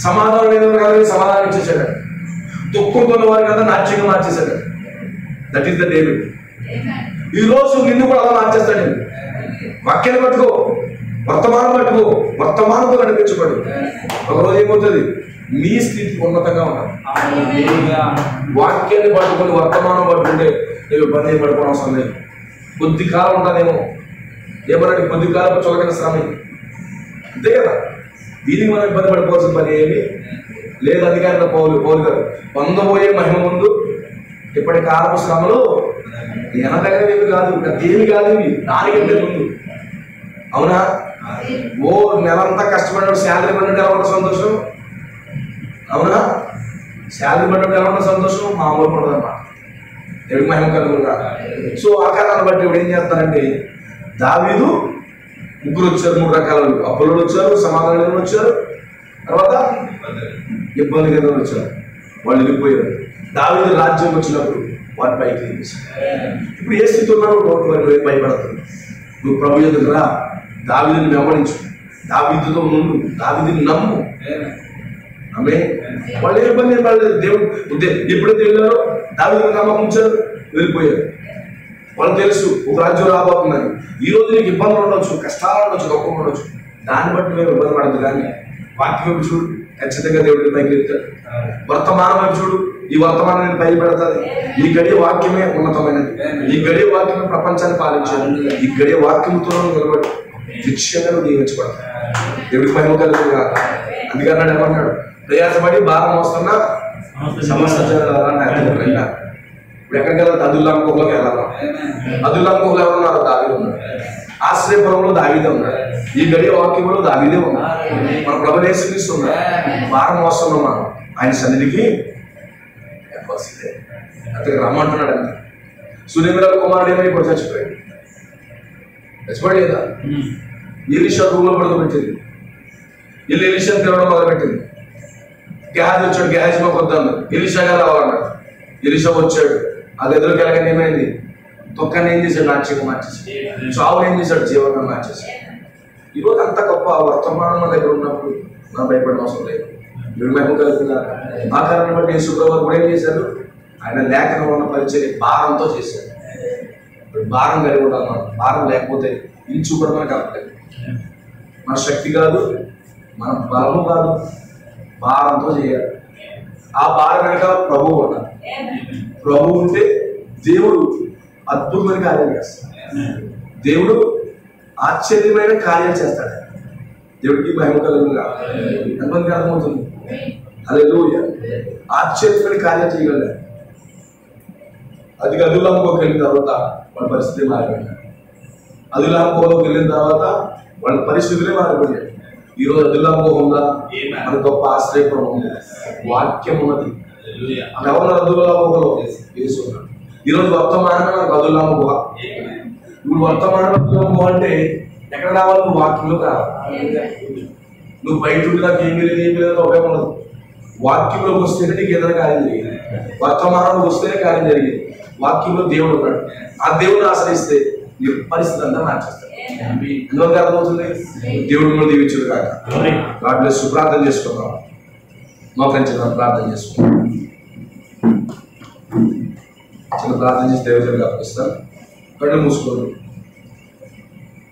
సమాధానం లేని వారికి సమాధానం ఇచ్చేసాడు, దుఃఖంతో వారికి అంతా నాట్యంగా మార్చేశాడు. That is the David. ఈ రోజు నిన్ను కూడా అలా మార్చేస్తాడు. వాక్యాన్ని పట్టుకో, వర్తమానం పట్టుకో, వర్తమానంతో నడిపించబడు. ఒకరోజు ఏమవుతుంది? నీ స్థితి ఉన్నతంగా ఉండాలి. వాక్యాన్ని పట్టుకొని వర్తమానం పట్టుకుంటే నీకు ఇబ్బంది ఏం పడుకోవడం అవసరం లేదు. కొద్ది కాలం ఉంటానేమో, ఏమన్నా కొద్ది కాలం చొలకన శ్రమ, అంతే కదా. దీనికి మనం ఇబ్బంది పడిపోవాల్సిన పని ఏమి లేదు. అధికారుల పౌలు గారు, పొందబోయే మహిమ ముందు ఇప్పటి కాలపు శ్రమలు ఎనదగనేవి కాదు, దేవి కాదు, ఇవి దానికంటే ముందు, అవునా? నెలంతా కష్టపడినప్పుడు శాలరీ పడినట్టు ఎలా ఉన్న సంతోషం, అవునా? శాలరీ పడినప్పుడు ఎలా ఉన్న సంతోషం మామూలు పడదన్నమాట. దేవుడికి మహిమ కలుగుగా. సో ఆ కారణాన్ని బట్టి ఇప్పుడు ఏం చేస్తారంటే, దావీదు ముగ్గురు వచ్చారు, 3 రకాల అప్పులు వచ్చారు, సమాధానం వచ్చారు, తర్వాత ఇబ్బందిగా వచ్చారు, వాళ్ళు వెళ్ళిపోయారు. దావీదు రాజ్యం వచ్చినప్పుడు వారి పైకి ఇప్పుడు ఏ స్థితి ఉన్నారో నోటి వారి భయపడతారు. నువ్వు ప్రభు ఎదుగురా, దావీదుని వెంబడించు, దావీదుతో నుండు, దావీదుని నమ్ము. ఆమె వాళ్ళు ఏ ఇబ్బంది పడలేదు. దేవుడు ఎప్పుడైతే వెళ్ళారో దావీదుని నమ్మకం ఉంచారు, వెళ్ళిపోయారు. వాళ్ళు తెలుసు ఒక రాజ్యం రాబోతుందని. ఈ రోజు నీకు ఇబ్బందులు ఉండొచ్చు, కష్టాలు ఉండొచ్చు, దుఃఖం ఉండొచ్చు, దాన్ని బట్టి మేము ఇబ్బంది పడదు. కానీ వాక్యం వైపు చూడు, ఖచ్చితంగా దేవుడిని పైకి వెళ్తాడు. వర్తమానం వైపు చూడు, ఈ వర్తమానం నేను పైకి పెడతాది. ఈ గడియ వాక్యమే ఉన్నతమైనది, ఈ గడియ వాక్యమే ప్రపంచాన్ని పాలించాను. ఈ గడియ వాక్యంతో నిలబడి నిశ్చయంగా దీవించబడతాను. దేవుడికి మహిమ కలుగుతుంది. అందుకే అన్నాడు, ఏమన్నాడు, ప్రయాసపడి భారం వస్తున్నా సమస్య వెళ్ళినా. ఇప్పుడు ఎక్కడికి వెళ్ళాలి? అదుల్లాం గుహలోకి వెళ్ళాలి. అదుల్లాం గుహలో ఎవరున్నారు? దావీదు ఉన్నాడు. ఆశ్రయపురంలో దావీదే ఉన్నాడు. ఈ గడియ వాక్యంలో దావీదే ఉన్నాడు. మన ప్రభువు యేసుక్రీస్తు ఉన్నాడు. భారం వస్తున్నాం మనం ఆయన సన్నిధికి వస్తే అతనికి రమ్మంటున్నాడు. అంతే. సునేమిరాల కుమారుడు ఏమైపోయి చచ్చిపోయాడు. చచ్చిపోయలేదా? ఎలీషా రూమ్లో పడుకోబెట్టింది. ఎలీషాని తినడం మొదలుపెట్టింది. గ్యాజ్ వచ్చాడు, గ్యాజ్ మాకు వద్దాను, ఎలీషాగా రావాలన్నాడు. ఎలీషా వచ్చాడు. అది ఎదురుకి వెళ్ళగానే ఏమైంది? దుఃఖాన్ని ఏం చేశాడు? నాట్యంగా మార్చేసి, చావుని ఏం చేశాడు? జీవనంగా మార్చేసి. ఈరోజు అంత గొప్ప వర్తమానం మన దగ్గర ఉన్నప్పుడు మనం భయపడిన అవసరం లేదు. వీడు మేము కలుగుతున్నా. ఆ కారణం బట్టి యేసుప్రభువు కూడా ఏం చేశారు? ఆయన లేఖనం ఉన్న పరిచర్య భారంతో చేశారు. భారం కలిగి ఉండాలి. మనం భారం లేకపోతే ఇంచు కూడా మనకు కలగలేదు. మన శక్తి కాదు, మన బలము కాదు, భారంతో చేయాలి. ఆ భారం వెనక ప్రభువు ఉండాలి. ప్రభువు ఉంటే దేవుడు అద్భుతమైన కార్యాలు చేస్తాడు. దేవుడు ఆశ్చర్యమైన కార్యాలు చేస్తాడు. దేవుడికి మహిమ కలుగుగా. ఎంతమందికి అర్థమవుతుంది? హల్లెలూయా. ఆశ్చర్యమైన కార్యాలు చేయగలరు. అది అదుల్లాంకోకి వెళ్ళిన తర్వాత వాళ్ళ పరిస్థితి మారిపోయింది. అదుల్లాంకోకి వెళ్ళిన తర్వాత వాళ్ళ పరిస్థితులే మారిపోయాయి. ఈరోజు అదుల్లాంకో ఉందా? మన గొప్ప ఆశ్రయపురం ఉంది, వాక్యం ఉన్నది. ఎవరు అదుల్లాంకోలో యేసు ఉన్నాడు. ఈరోజు వర్తమానమే మనకు అదుల్లాంకో. ఇప్పుడు వర్తమానం అదుల్లాంకో అంటే ఎక్కడ రావాలి? నువ్వు వాక్యంలోకి రావాలి. నువ్వు బయట ఉండి నాకు ఏమి లేదు, ఏమి లేదు ఉపయోగం ఉండదు. వాక్యంలోకి వస్తేనే నీకు ఏదైనా కార్యం జరిగింది. వర్తమానంలోకి వస్తేనే కార్యం జరిగింది. వాక్యంలో దేవుడు ఉన్నాడు. ఆ దేవుడిని ఆశ్రయిస్తే నీ పరిస్థితి అంతా మార్చేస్తాడు. ఎందుకు అర్థమవుతుంది? దేవుడు కూడా దీవించుడు కాక. God bless you. ప్రార్థన చేసుకుందాం. మా ఫ్రెండ్స్ ప్రార్థన చేసుకుందాం. చిన్న ప్రార్థన చేసి దేవుడిని అర్పిస్తాను. కళ్ళు మూసుకోండి.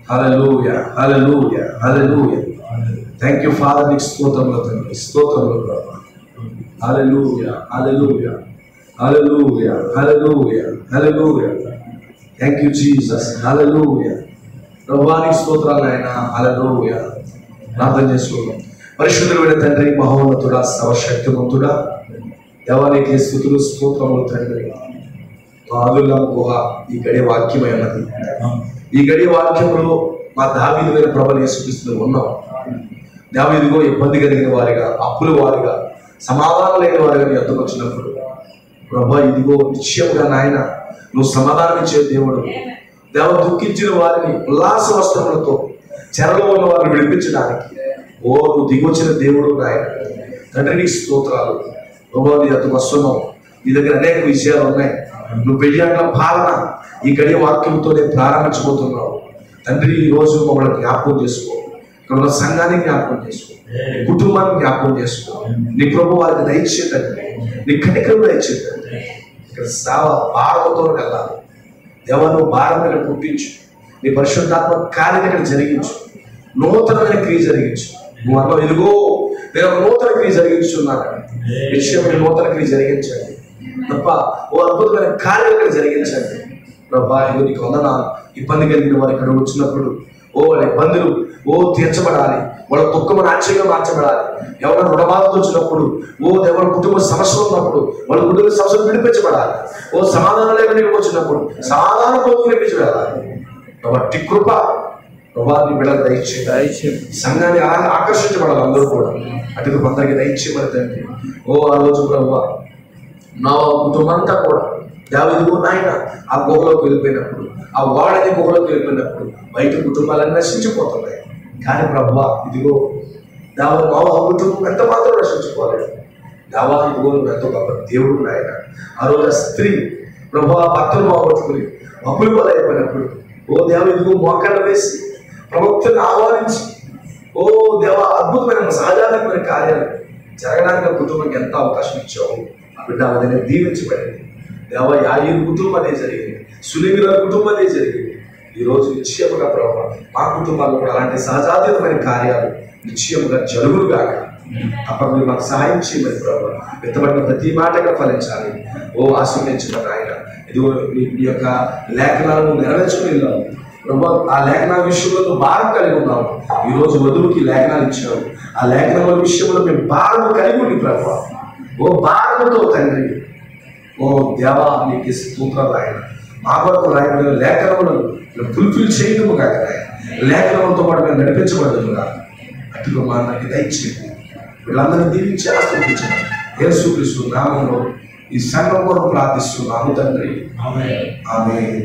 హల్లెలూయా, హల్లెలూయా, హల్లెలూయా. Thank you father. నీకు స్తోత్రములు తండ్రి, స్తోత్రములు ప్రభా. హల్లెలూయా, హల్లెలూయా, హల్లెలూయా, హల్లెలూయా, హల్లెలూయా. Thank you Jesus. హల్లెలూయా. ప్రభువా నీకు స్తోత్రాలు నాయనా. హల్లెలూయా. ప్రార్థన చేసుకుందాం. పరిశుద్ధుడైన తండ్రి, మహోన్నతుడా, సర్వశక్తిమంతుడా, దేవానికి స్తుతులు స్తోత్రములు తండ్రి. అదుల్లాం గుహ ఈ గడియ వాక్యమై ఉన్నది. ఈ గడియ వాక్యంలో మా దావీదు మీద ప్రభువు యేసుక్రీస్తులో ఉన్నాం. దావీదుగో ఇబ్బంది కలిగిన వారిగా, అప్పుల వారిగా, సమాధానం లేని వారిగా నీ వద్దకు వచ్చినప్పుడు ప్రభువా ఇదిగో నిశ్చయముగా నాయన నువ్వు సమాధానం ఇచ్చే దేవుడు. దేవ దుఃఖించిన వారిని ఉల్లాస వస్త్రములతో, చెరలో ఉన్న వారిని విడిపించడానికి నువ్వు దిగొచ్చిన దేవుడు నాయన. తండ్రి నీకు స్తోత్రాలు. ప్రభువా నీ వద్దకు వస్తున్నావు. నీ దగ్గర అనేక విషయాలు ఉన్నాయి. నువ్వు వెయ్యాల పాలన ఈ గడియ వాక్యంతో నేను ప్రారంభించబోతున్నావు. తండ్రి ఈ రోజు మమ్మల్ని జ్ఞాపకం చేసుకో. ఇక్కడ ఉన్న సంఘాన్ని జ్ఞాపకం చేసుకో, కుటుంబాన్ని జ్ఞాపకం చేసుకో. నీ ప్రభు వారికి దయచేతండి, నీ కనికరం దయచేతండి. ఇక్కడ సేవ భారంతో వెళ్ళాలి. ఎవరు భారం మీద పుట్టించు. నీ పరిశుద్ధాత్మ కార్యం ఇక్కడ జరిగించు. నూతనమైన క్రియ జరిగించు. నువ్వు అన్నావు ఇదిగో నేను ఒక నూతన క్రియ జరిగించున్నాను. విషయమైన నూతన క్రియ జరిగించండి తప్ప ఓ అద్భుతమైన కార్యం ఇక్కడ జరిగించండి. ప్రభా నీకు వందనాలు. ఇబ్బంది కలిగిన వారు ఇక్కడ వచ్చినప్పుడు వాళ్ళ ఇబ్బందులు తీర్చబడాలి. వాళ్ళ దుఃఖం ఆశ్చర్యంగా మార్చబడాలి. ఎవరైనా రుణబాధతో వచ్చినప్పుడు ఎవరి కుటుంబ సమస్యలు ఉన్నప్పుడు వాళ్ళ కుటుంబ సమస్యలు విడిపించబడాలి. సమాధానం లేక నీకు వచ్చినప్పుడు సమాధానం పొందుకు వినిపించబడాలి. కాబట్టి కృప ప్రభాని బిడ్డలు దయచేయండి. సంఘాన్ని ఆకర్షించబడాలి అందరూ కూడా. అటు కొందరికి దయచేయమని తండ్రి. ఆ రోజు ప్రభు నా కుటుంబం కూడా దావీదు నాయన ఆ గుహలోకి వెళ్ళిపోయినప్పుడు, ఆ వాడని గుహలోకి వెళ్ళిపోయినప్పుడు బయట కుటుంబాలన్నీ నశించిపోతున్నాయి. కానీ ప్రభువా ఇదిగో దేవా బాబు ఆ కుటుంబం ఎంత మాత్రం రక్షించుకోలేదు. దేవా ఇదిగో ఎంతో గొప్ప దేవుడు నాయన. ఆ రోజు ఆ స్త్రీ ప్రభు ఆ భర్తను బాగొట్టుకుని అప్పులు పాలైపోయినప్పుడు ఓ దేవ ఇదిగో మోకాళ్ళు వేసి ప్రవక్తను ఆహ్వానించి ఓ దేవ అద్భుతమైన సహజాతమైన కార్యాలు జరగడానికి ఆ కుటుంబానికి ఎంత అవకాశం ఇచ్చావు. ఆ బిడ్డ అదే దీవించబడింది. దేవ యాయిరు కుటుంబం అదే జరిగింది, సులేమిల కుటుంబం అదే జరిగింది. ఈరోజు నిశ్చయముగా ప్రభావ మా కుటుంబాల్లో కూడా అలాంటి సహజాతీయమైన కార్యాలు నిశ్చయముగా జరుగుగాక. అప్పుడు మీరు మాకు సహాయం చేయమని ప్రభావ విత్తబడిన ప్రతి మాటగా ఫలించాలి. ఓ ఆశీర్వదించిన ఆయన ఇదిగో మీ యొక్క లేఖనాలను నెరవేర్చుకుని వెళ్ళాము ప్రభావ. ఆ లేఖనాల విషయంలో భారం కలిగి ఉన్నాము. ఈరోజు వధువుకి లేఖనాలు ఇచ్చాము. ఆ లేఖనాల విషయంలో మేము భారం కలిగి ఉండి ప్రభావ ఓ భారంతో తండ్రి ఓ దేవా నీకు స్తోత్రాలు ఆయన. మా కొరకు రాయబడిన లేఖనములను ఫుల్ఫిల్ చేయడము కాక లేఖనములతో పాటు మేము నడిపించబడదు కాక అటుగా మా అందరికి దయచేయండి. వీళ్ళందరినీ దీవించి ఆశీర్వదించండి. యేసుక్రీస్తు నామములో ఈ సంఘం కొరకు ప్రార్థిస్తున్నాము తండ్రి. ఆమేన్. ఆమేన్.